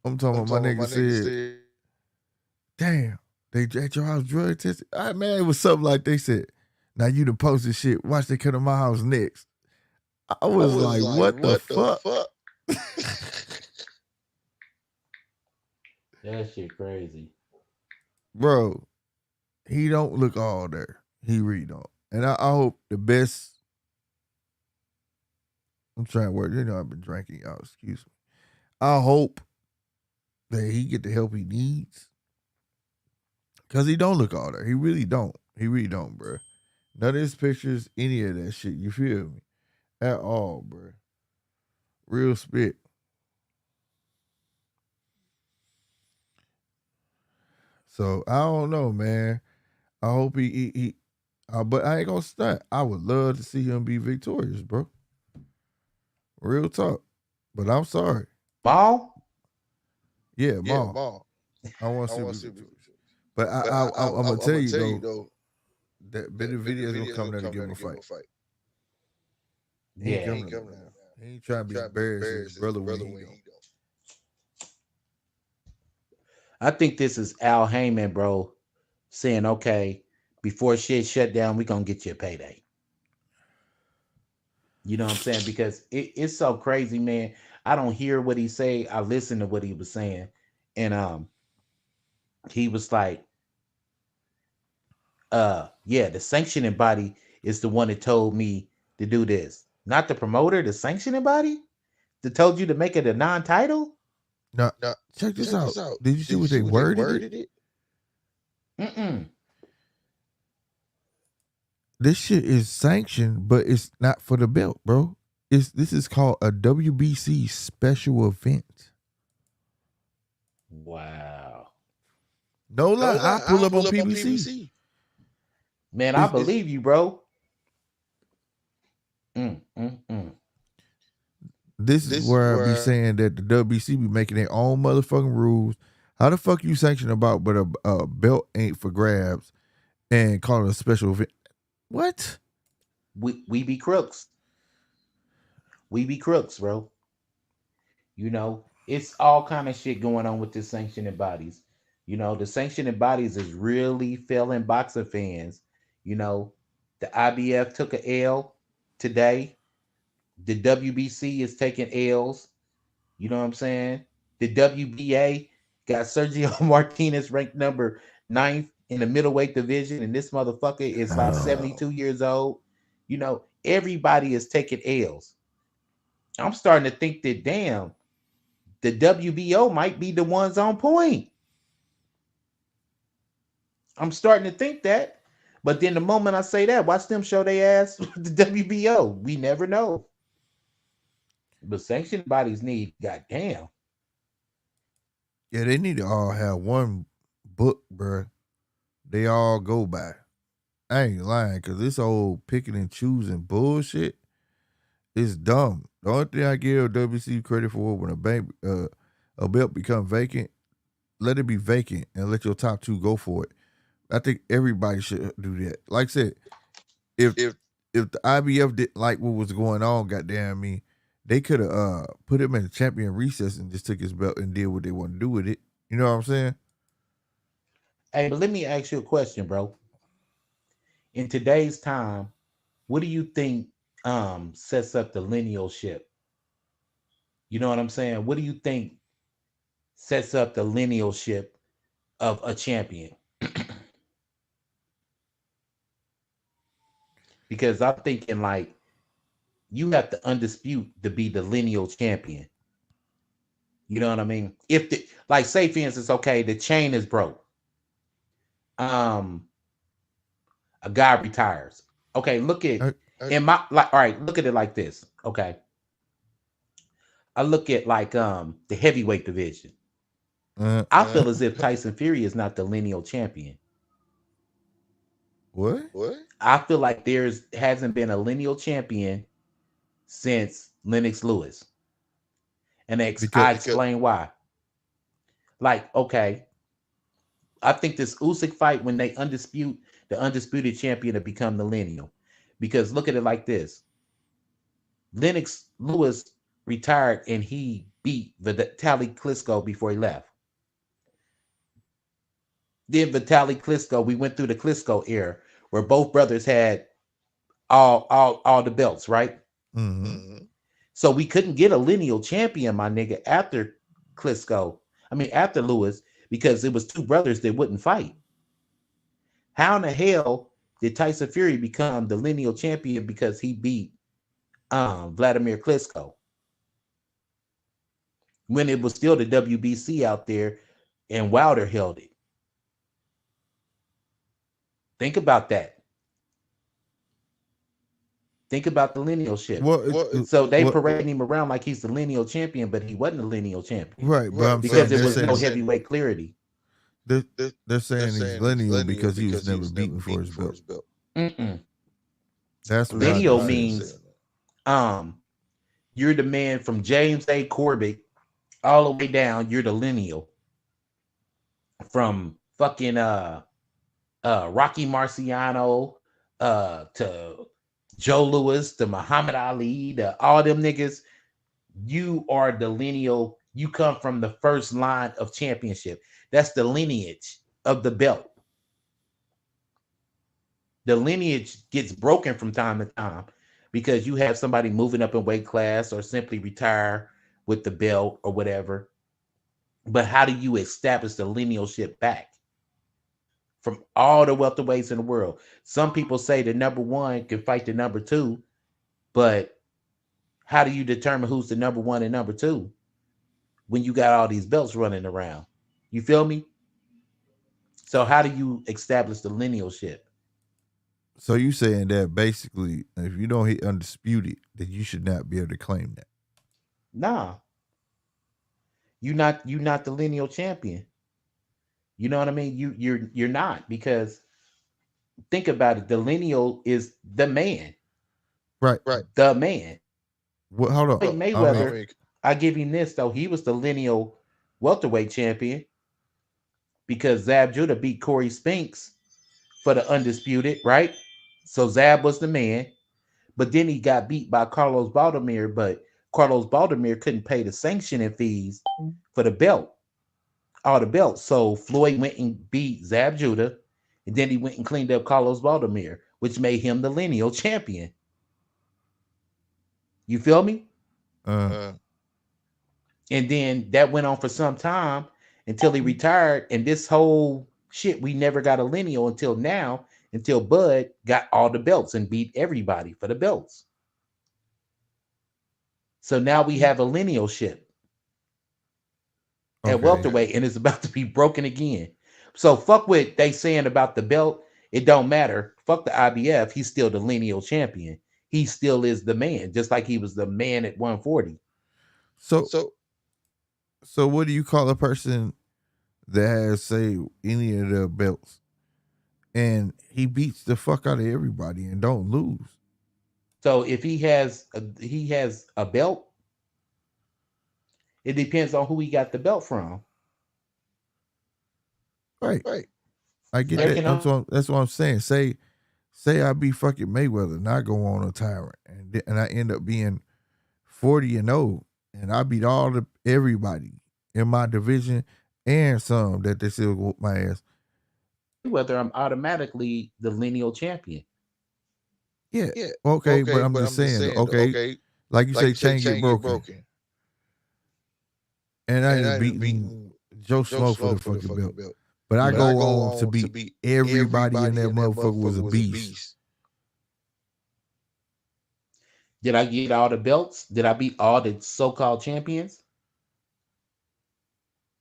my nigga said, damn, they at your house drug tested. Man, it was something like they said, now you done posted shit. Watch they come to my house next. I was like, what the fuck? That shit crazy. Bro, he don't look all there. He really don't. And I hope the best. I'm trying to work. I've been drinking, y'all. Excuse me. I hope that he get the help he needs. Because he don't look all there. He really don't. He really don't, bro. None of his pictures, any of that shit. You feel me? At all, bro. Real spit. So, I don't know, man. I hope he but I ain't gonna stunt. I would love to see him be victorious, bro. Real talk. But I'm sorry. Ball? Yeah, Maul. I want to see victorious. But I'm gonna tell you though, that better videos gonna come there to give him a fight. He ain't coming now. He ain't trying to be embarrassed his brother when he go. I think this is Al Heyman, bro, saying, okay, before shit shut down, we gonna get you a payday. You know what I'm saying? Because it's so crazy, man. I don't hear what he say. I listen to what he was saying. And he was like, yeah, the sanctioning body is the one that told me to do this. Not the promoter, the sanctioning body that told you to make it a non-title? No, check this out. Did you see what they worded it? Mm-mm. This shit is sanctioned, but it's not for the belt, bro. This is called a WBC special event. Wow. No lie, I pull up on PBC. Man, I believe you, bro. This is where I be saying that the WBC be making their own motherfucking rules. How the fuck you sanction about, but a belt ain't for grabs and call it a special event? What? We be crooks. We be crooks, bro. It's all kind of shit going on with the sanctioning bodies. The sanctioning bodies is really failing boxer fans. The IBF took a L today. The WBC is taking L's. You know what I'm saying? The WBA got Sergio Martinez ranked number 9th in the middleweight division, and this motherfucker is like 72 years old. Everybody is taking L's. I'm starting to think that, damn, the WBO might be the ones on point. I'm starting to think that. But then the moment I say that, watch them show their ass with the WBO. We never know. But sanctioned bodies need, goddamn. Yeah, they need to all have one book, bro. They all go by. I ain't lying, because this old picking and choosing bullshit is dumb. The only thing I give WBC credit for when a belt become vacant, let it be vacant and let your top two go for it. I think everybody should do that. Like I said, if the IBF didn't like what was going on, goddamn me, they could have put him in a champion recess and just took his belt and did what they want to do with it. You know what I'm saying? Hey, but let me ask you a question, bro. In today's time, what do you think sets up the linealship? You know what I'm saying? What do you think sets up the linealship of a champion? Because I'm thinking like you have to undispute to be the lineal champion. You know what I mean? If say for instance, okay, the chain is broke. A guy retires. Okay, look at all right, look at it like this. Okay. I look at like the heavyweight division. I feel as if Tyson Fury is not the lineal champion. What? I feel like hasn't been a lineal champion since Lennox Lewis. And I explain why. Like, okay, I think this Usyk fight, when they the undisputed champion to become the lineal. Because look at it like this. Lennox Lewis retired and he beat Vitaly Klitschko before he left. Then Vitaly Klitschko, we went through the Klitschko era where both brothers had all the belts, right? Mm-hmm. So we couldn't get a lineal champion, my nigga, after Klitschko. I mean, after Lewis, because it was two brothers that wouldn't fight. How in the hell did Tyson Fury become the lineal champion because he beat Vladimir Klitschko when it was still the WBC out there and Wilder held it? Think about that. Think about the lineal ship. So they parading him around like he's the lineal champion, but he wasn't a lineal champion. Right, but I'm because saying there was no heavyweight clarity. They're saying he's lineal because he was never beaten for his belt. That's lineal means you're the man from James A. Corbett all the way down. You're the lineal from fucking Rocky Marciano to Joe Louis to Muhammad Ali to all them niggas. You are the lineal. You come from the first line of championship. That's the lineage of the belt. The lineage gets broken from time to time because you have somebody moving up in weight class or simply retire with the belt or whatever. But how do you establish the linealship back from all the welterweights in the world? Some people say the number one can fight the number two, but how do you determine who's the number one and number two when you got all these belts running around? You feel me? So how do you establish the linealship? So you saying that basically, if you don't hit undisputed, that you should not be able to claim that? Nah. You're not the lineal champion. You know what I mean? You're not, because think about it. The lineal is the man. Right. The man. What? Hold on. Mayweather, I give him this though. He was the lineal welterweight champion because Zab Judah beat Corey Spinks for the undisputed, right? So Zab was the man, but then he got beat by Carlos Baldomir, but Carlos Baldomir couldn't pay the sanctioning fees for the belt, all the belts. So Floyd went and beat Zab Judah, and then he went and cleaned up Carlos Baldomir, which made him the lineal champion. You feel me? And then that went on for some time until he retired. And this whole shit, we never got a lineal until now, until Bud got all the belts and beat everybody for the belts. So now we have a lineal ship at welterweight, and it's about to be broken again. So fuck what they saying about the belt. It don't matter. Fuck the IBF. He's still the lineal champion. He still is the man, just like he was the man at 140. So what do you call a person that has, say, any of the belts and he beats the fuck out of everybody and don't lose? So if he has a belt, it depends on who he got the belt from. Right. I get that. That's what I'm saying. Say I be fucking Mayweather and I go on a tyrant and I end up being 40-0 and I beat everybody in my division and some that they still whoop my ass. Whether I'm automatically the lineal champion. Yeah. Okay, but I'm just saying, okay, like you say, chain get broken. And I ain't beating Joe Schmo for the fucking belt. But I go on to beat everybody in that motherfucker was a beast. Did I get all the belts? Did I beat all the so-called champions?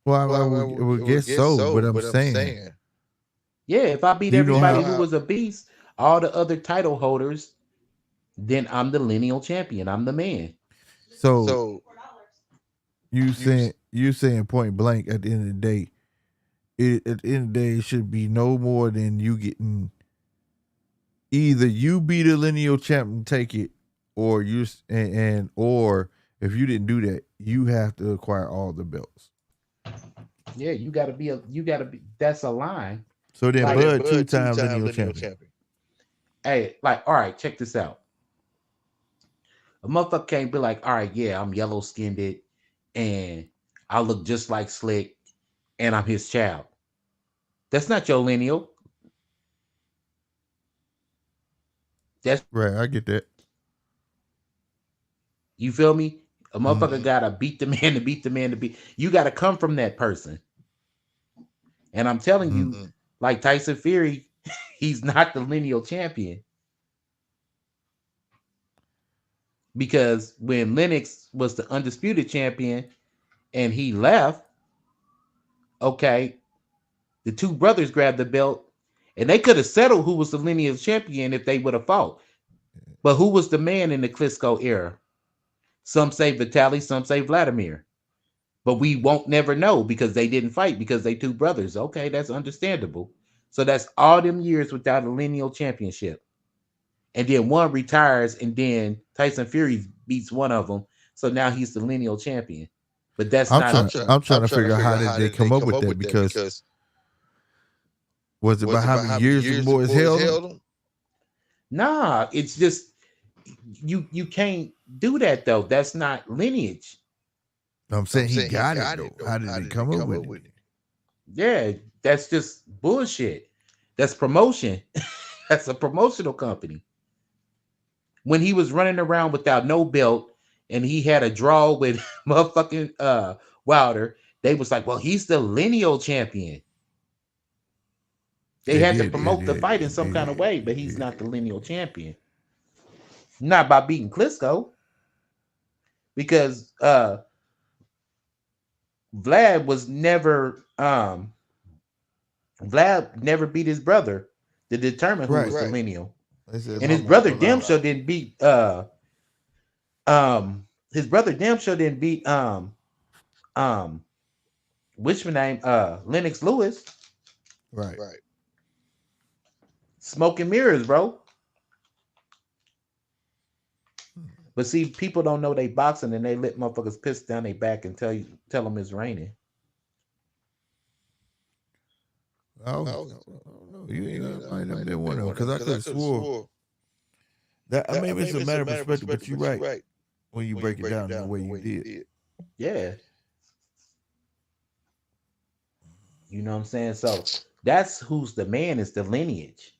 Well, I would guess so, but I'm saying. Yeah, if I beat everybody who was a beast, all the other title holders, then I'm the lineal champion. I'm the man. So you saying point blank at the end of the day, at the end of the day, it should be no more than you getting either you be the lineal champion, take it, or or if you didn't do that, you have to acquire all the belts. Yeah, you gotta be that's a line. So then Bud two-time lineal champion. Hey, all right, check this out. A motherfucker can't be like, all right, yeah, I'm yellow skinned and I look just like Slick and I'm his child. That's not your lineal. That's Right, I get that. You feel me? A motherfucker gotta beat the man to beat the man to beat. You gotta come from that person. And I'm telling you, like Tyson Fury, he's not the lineal champion. Because when Lennox was the undisputed champion and he left, okay, the two brothers grabbed the belt and they could have settled who was the lineal champion if they would have fought. But who was the man in the Klitschko era? Some say Vitaly, some say Vladimir. But we won't never know because they didn't fight because they two brothers. Okay, that's understandable. So that's all them years without a lineal championship. And then one retires and then Tyson Fury beats one of them. So now he's the lineal champion. But that's I'm not trying to figure out how did they come up with that because was it about how many years the boys held him? Nah, it's just you can't do that though. That's not lineage. I'm saying he got it though. How did they come up with it? Yeah, that's just bullshit. That's promotion. That's a promotional company. When he was running around without no belt and he had a draw with motherfucking Wilder, they was like, well, he's the lineal champion. They had to promote the fight in some kind of way, but he's not the lineal champion. Not by beating Klitschko. Because Vlad never beat his brother to determine who was the lineal. And his brother damn sure didn't beat which name Lennox Lewis. Right. Smoke and mirrors, bro. But see, people don't know they boxing and they let motherfuckers piss down their back and tell them it's raining. No. You ain't might have been one of them because I could have swore that. I mean, it's a matter of perspective, but you're right when you break it down the way you did. Yeah. You know what I'm saying? So that's who's the man is the lineage.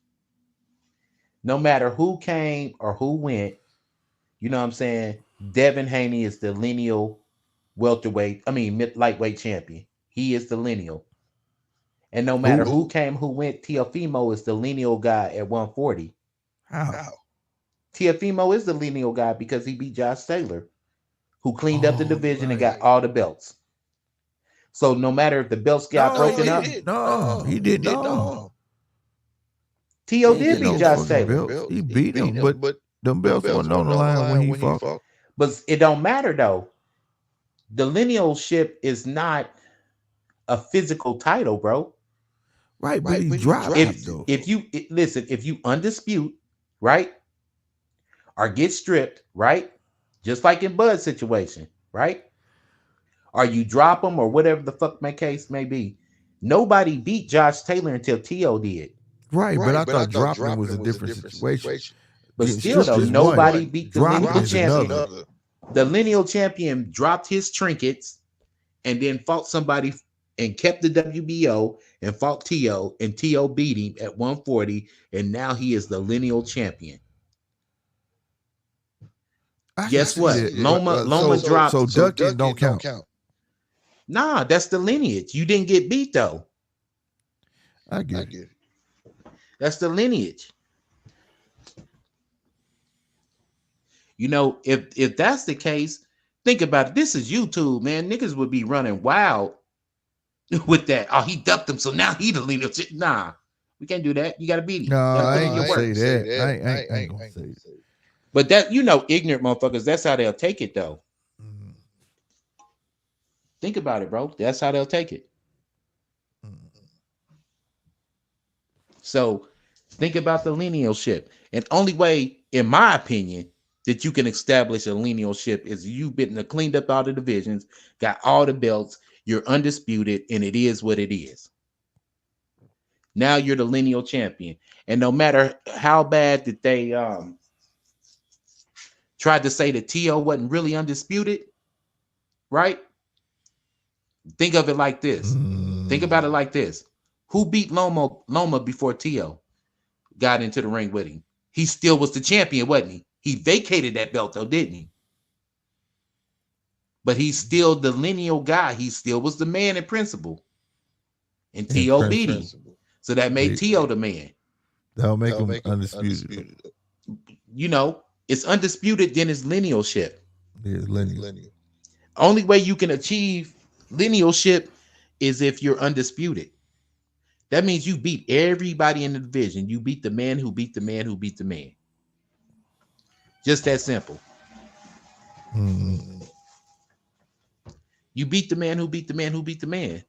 No matter who came or who went, you know what I'm saying? Devin Haney is the lineal lightweight champion. He is the lineal. And no matter who came, who went, Teofimo is the lineal guy at 140. How? Teofimo is the lineal guy because he beat Josh Taylor, who cleaned up the division and got all the belts. So no matter if the belts got broken up. No, he didn't. No. Teo did beat Josh Taylor. He beat him, but them belts weren't on the line when he fought. But it don't matter though. The linealship is not a physical title, bro. Right, but he dropped it though. If you undispute, right, or get stripped, right, just like in Bud's situation, right, or you drop him or whatever the fuck my case may be, nobody beat Josh Taylor until Teo did. Right, but I thought dropping him was a different situation. But still, though, nobody beat the lineal champion. The lineal champion dropped his trinkets and then fought somebody and kept the WBO and fought Teo, and Teo beat him at 140, and now he is the lineal champion. Guess what? Loma dropped. So ducking don't count. Nah, that's the lineage. You didn't get beat though. I get it. That's the lineage. You know, if that's the case, think about it. This is YouTube, man. Niggas would be running wild with that. Oh, he ducked him, so now he the leader. Nah, we can't do that. You got to beat him. No, I ain't gonna say that. I ain't gonna say that. But that, you know, ignorant motherfuckers, that's how they'll take it, though. Mm-hmm. Think about it, bro. That's how they'll take it. Mm-hmm. So think about the linealship. And only way, in my opinion, that you can establish a linealship is you've been cleaned up all the divisions, got all the belts, you're undisputed, and it is what it is. Now you're the lineal champion. And no matter how bad that they tried to say that T.O. wasn't really undisputed, right? Think of it like this. Think about it like this. Who beat Loma before T.O. got into the ring with him? He still was the champion, wasn't he? He vacated that belt, though, didn't he? But he's still the lineal guy. He still was the man in principle. And T.O. beat him. So that made T.O. the man. That'll make him undisputed. You know, it's undisputed, then it's linealship. Yeah, lineal. Only way you can achieve linealship is if you're undisputed. That means you beat everybody in the division. You beat the man who beat the man who beat the man. Just that simple. Mm-hmm. You beat the man who beat the man who beat the man.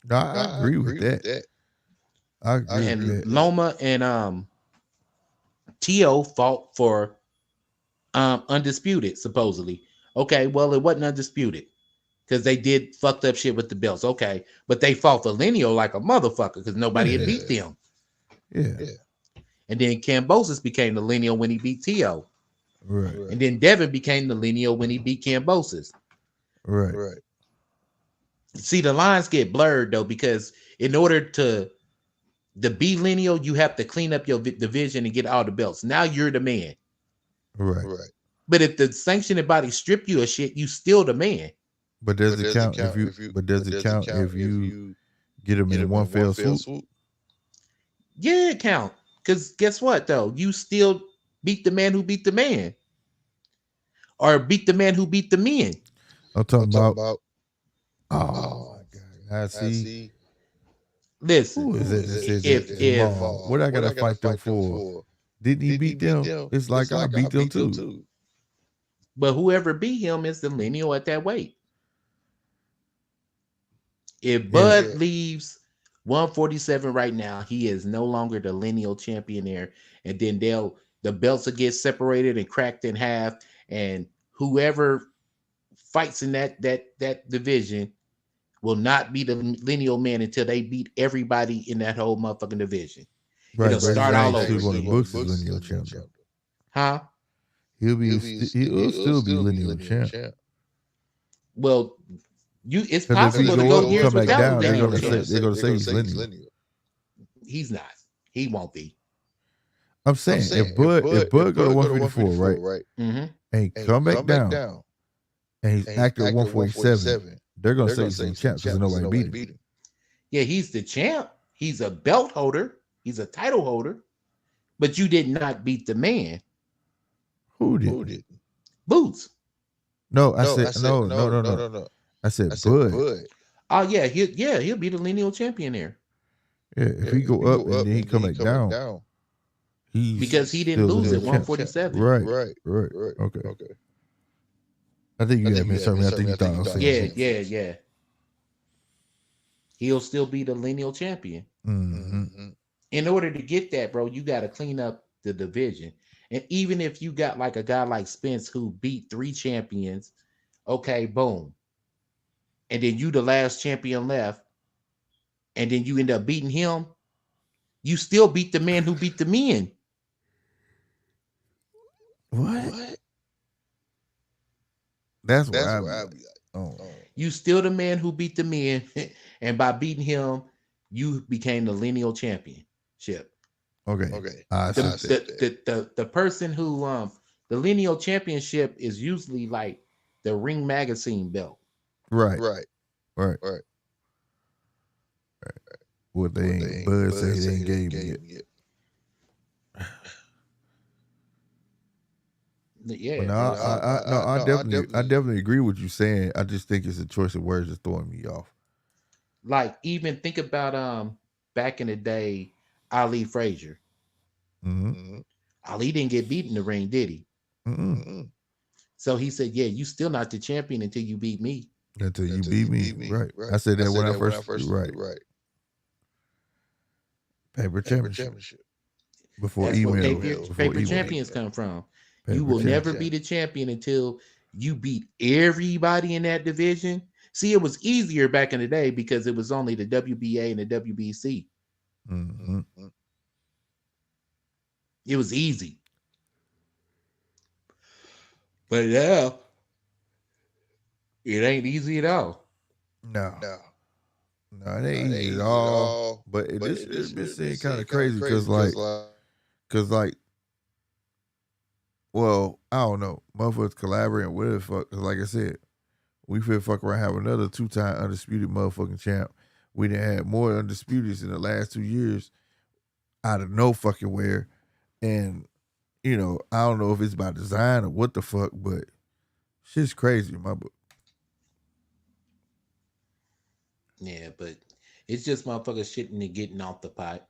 No, I agree with that. I agree And with that. Loma and T.O. fought for undisputed, supposedly. Okay, well, it wasn't undisputed because they did fucked up shit with the belts. Okay, but they fought for lineal like a motherfucker because nobody had beat them. Yeah. And then Cambosis became the lineal when he beat T.O. Right. And then Devin became the lineal when he beat Cambosis. Right. See, the lines get blurred though, because in order to be lineal, you have to clean up your division and get all the belts. Now you're the man. Right. But if the sanctioning body strip you of shit, you still the man. But does it count if you? But does it count if you get him in one fell swoop? Yeah, it count. Because guess what though? You still beat the man who beat the man, or beat the man who beat the men. I'm talking about. Oh my God! I see. Listen, Who is it? If what I gotta fight them for? Didn't he beat them? It's like I beat them too. But whoever beat him is the lineal at that weight. If Bud leaves 147 right now, he is no longer the lineal champion there. And then the belts will get separated and cracked in half. And whoever fights in that division will not be the lineal man until they beat everybody in that whole motherfucking division. Right, it'll start all over. One of Books is lineal champion. Huh? He'll still be lineal champ. Well, it's possible to go years without lineal champ. They're gonna say he's lineal. He's not. He won't be. I'm saying if Bud go to 154, right? Mm-hmm. And come back down, and he's active at 147, they're gonna say he's the champ because nobody beat him. Yeah, he's the champ. He's a belt holder. He's a title holder. But you did not beat the man. Who did? Boots. No, I said no. I said Bud. Oh yeah, he'll be the lineal champion there. Yeah, if he go up and then he come back down, because he didn't lose at 147. Right. Okay. I think you had misheard me. I think you thought I was saying. Yeah. He'll still be the lineal champion. Mm-hmm. In order to get that, bro, you got to clean up the division. And even if you got like a guy like Spence who beat 3 champions, okay, boom. And then you the last champion left, and then you end up beating him, you still beat the man who beat the men. What? That's where I'd be like, oh. You still the man who beat the men, and by beating him, you became the lineal championship. Okay. The person who the lineal championship is usually like the Ring Magazine belt. Right. What they ain't Bud say they ain't gave me yet. Yeah. I definitely agree with you saying. I just think it's a choice of words that's throwing me off. Like even think about back in the day, Ali Frazier. Mm-hmm. Ali didn't get beat in the ring, did he? Mm-hmm. So he said, "Yeah, you still not the champion until you beat me." Until you beat me. Right. I said that when I first right. Paper championship. Before That's email. Where paper champions come from. You will never be the champion until you beat everybody in that division. See, it was easier back in the day because it was only the WBA and the WBC. Mm-hmm. It was easy. But yeah, it ain't easy at all. No, No, it ain't easy at all. But it's been seeming kind of crazy because like, well, I don't know, motherfuckers collaborating with the fuck. Cause like I said, we feel fuck around have another 2-time undisputed motherfucking champ. We done had more undisputeds in the last 2 years out of no fucking where, and you know, I don't know if it's by design or what the fuck, but shit's crazy in my book. Yeah, but it's just motherfuckers shitting and getting off the pot.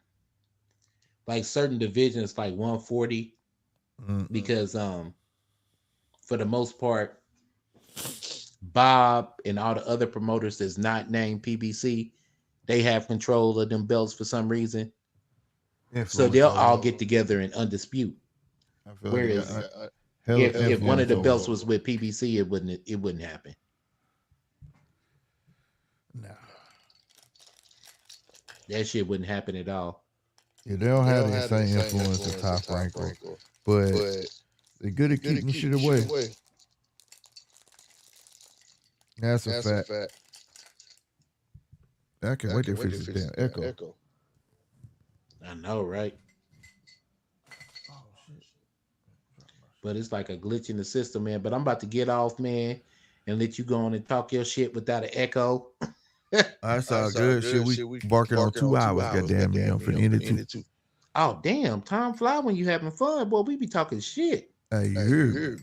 Like certain divisions, like 140, because for the most part, Bob and all the other promoters that's not named PBC, they have control of them belts for some reason. So they'll all get together and undispute. Whereas if one of the belts was with PBC, it wouldn't happen. No. That shit wouldn't happen at all. Yeah, they don't have the same influence as Top Rank, but they're good at keeping shit away. That's a fact. I can't wait to fix this damn echo. I know, right? But it's like a glitch in the system, man. But I'm about to get off, man, and let you go on and talk your shit without an echo. That's all good. Shit, we barking on 2 hours, goddamn me. I'm finna end it too. Oh, damn. Time fly when you having fun. Boy, we be talking shit. Hey, you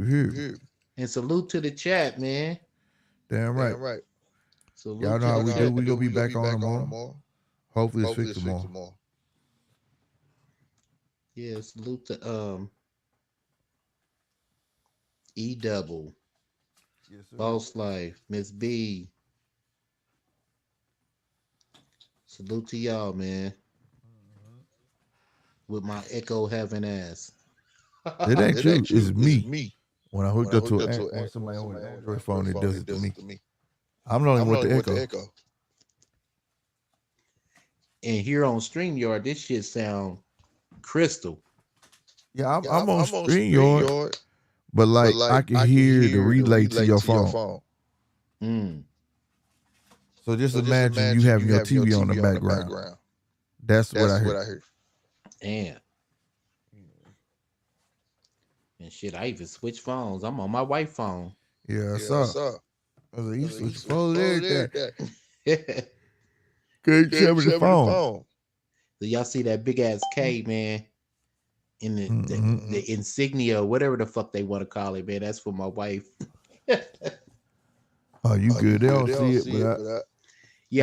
hear. And salute to the chat, man. Damn right. Salute y'all know how we do. We gonna be back on tomorrow. Hopefully it's fixed tomorrow. Yeah, salute to E Double. Yes, sir. Boss Life, Miss B. Salute to y'all, man. With my echo having ass. It ain't you, it's me. When I hooked up to somebody on an Android phone, it does it to me. I'm the only one with the echo. And here on StreamYard, this shit sound crystal. Yeah, I'm on StreamYard, but like I can hear the relay to your phone. So just imagine you having your TV on the background. That's what I heard. Damn. And shit, I even switched phones. I'm on my white phone. Yeah, I saw. I was like, you switch phones everything. Good with the phone. So y'all see that big ass K, man, in the insignia, whatever the fuck they want to call it, man. That's for my wife. Oh, you good? They don't see it, but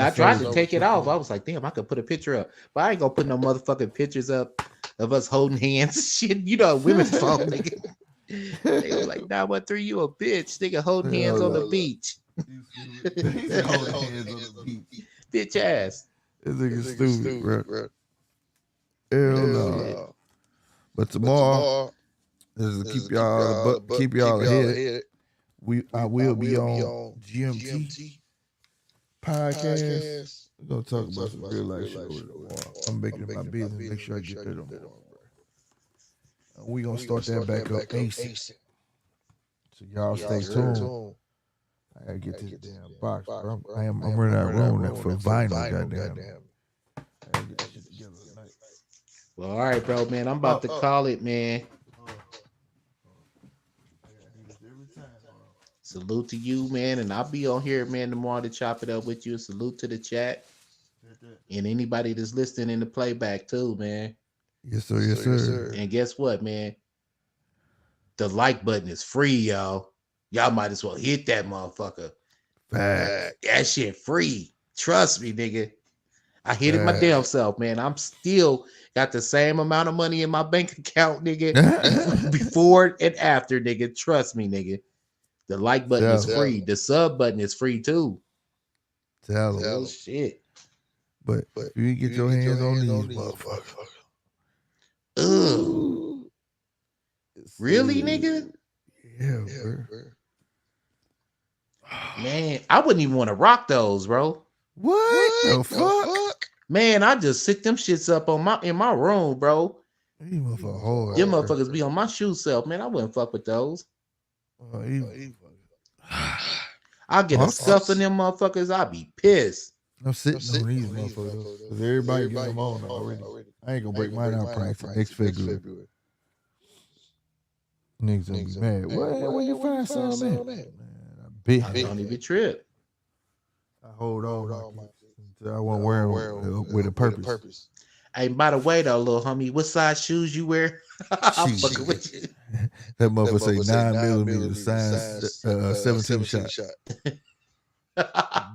I tried to take it off. I was like, damn, I could put a picture up, but I ain't gonna put no motherfucking pictures up of us holding hands. Shit, you know, women's phone, nigga. They were like, 913, you a bitch, nigga, holding hands on the beach. Bitch ass. This nigga stupid, bro. Hell no. But tomorrow is to keep y'all ahead. I will be on GMT podcast. We're gonna talk about some real life shit over tomorrow. I'm making it my business. Make sure I get that on tomorrow, bro. We gonna start that back up ASAP. So y'all stay tuned. I gotta get this damn box, bro. I'm running out of room for vinyl, goddamn. I gotta get this shit together tonight. Well, all right, bro, man. I'm about to call it, man. Salute to you, man, and I'll be on here, man, tomorrow to chop it up with you. Salute to the chat and anybody that's listening in the playback too, man. Yes, sir. Yes, sir. And guess what, man? The like button is free, y'all. Y'all might as well hit that motherfucker. Fact. That shit free. Trust me, nigga. I hit it my damn self, man. I'm still got the same amount of money in my bank account, nigga. Before and after, nigga. Trust me, nigga. The like button is free. The sub button is free too. Tell them. Oh, shit. But if you get your hands on these motherfuckers. Ugh. Really, nigga? Yeah, bro. Man, I wouldn't even want to rock those, bro. What the fuck? Man, I just sit them shits up in my room, bro. These motherfuckers hard. Them motherfuckers be on my shoe shelf, man. I wouldn't fuck with those. I'll get a scuff in them motherfuckers. I'll be pissed. I'm sitting on these motherfuckers because everybody getting them on already. I ain't gonna break mine out price next February. Niggas gonna be mad. Where you find some at? Man, I don't even trip. I hold on until I won't wear them with a purpose. Hey, by the way, though, little homie, what size shoes you wear? I'm fucking with you. That motherfucker say 9mm size 17 shot.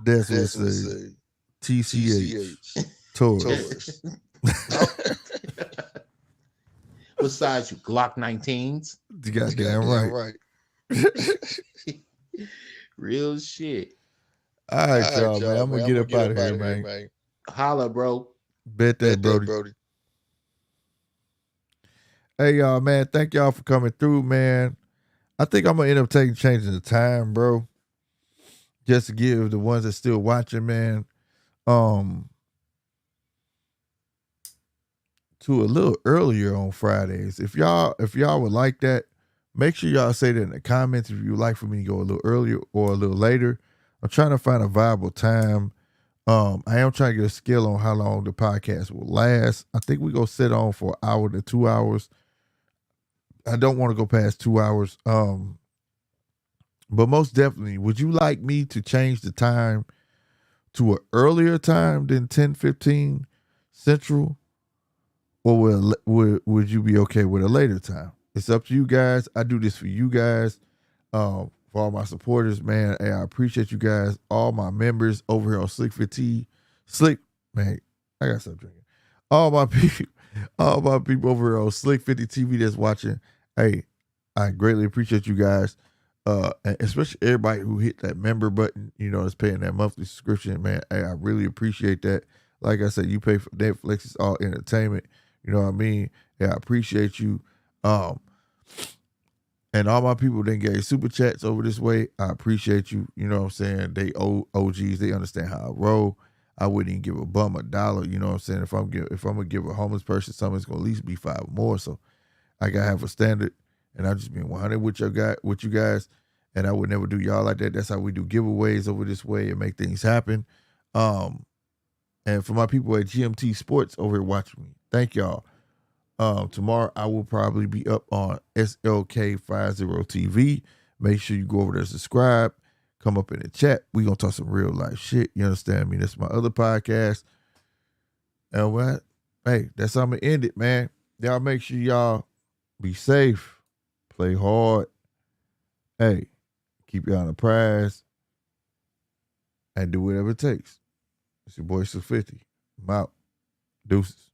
That's what it say. TCH. Taurus. What size you? Glock 19s? You goddamn right. Real shit. All right, y'all, man. I'm gonna get up out of here, man. Holla, bro. Bet that, Brody. Hey, y'all, man. Thank y'all for coming through, man. I think I'm gonna end up changing the time, bro. Just to give the ones that still watching, man, to a little earlier on Fridays. If y'all would like that, make sure y'all say that in the comments if you would like for me to go a little earlier or a little later. I'm trying to find a viable time. I am trying to get a scale on how long the podcast will last. I think we go sit on for an hour to 2 hours. I don't want to go past 2 hours. But most definitely, would you like me to change the time to an earlier time than 10:15 Central? Or would you be okay with a later time? It's up to you guys. I do this for you guys, for all my supporters, man. Hey, I appreciate you guys, all my members over here on Slick 50. Man, I gotta stop drinking. All my people over here on Slick 50 TV that's watching. Hey, I greatly appreciate you guys. And especially everybody who hit that member button, that's paying that monthly subscription, man. Hey, I really appreciate that. Like I said, you pay for Netflix, it's all entertainment. You know what I mean? Yeah, I appreciate you. And all my people that gave super chats over this way, I appreciate you. You know what I'm saying? They OGs, they understand how I roll. I wouldn't even give a bum $1. You know what I'm saying? If I'm gonna give a homeless person something, it's gonna at least be $5 more. So I gotta have a standard, and I just been 100 with you guys, and I would never do y'all like that. That's how we do giveaways over this way and make things happen. And for my people at GMT Sports over here watching me, thank y'all. Tomorrow I will probably be up on SLK50 TV. Make sure you go over there, subscribe, come up in the chat. We gonna talk some real life shit. You understand me? That's my other podcast. And what? Hey, that's how I'm gonna end it, man. Y'all make sure y'all be safe, play hard. Hey, keep y'all on the prize, and do whatever it takes. It's your boy 650. I'm out. Deuces.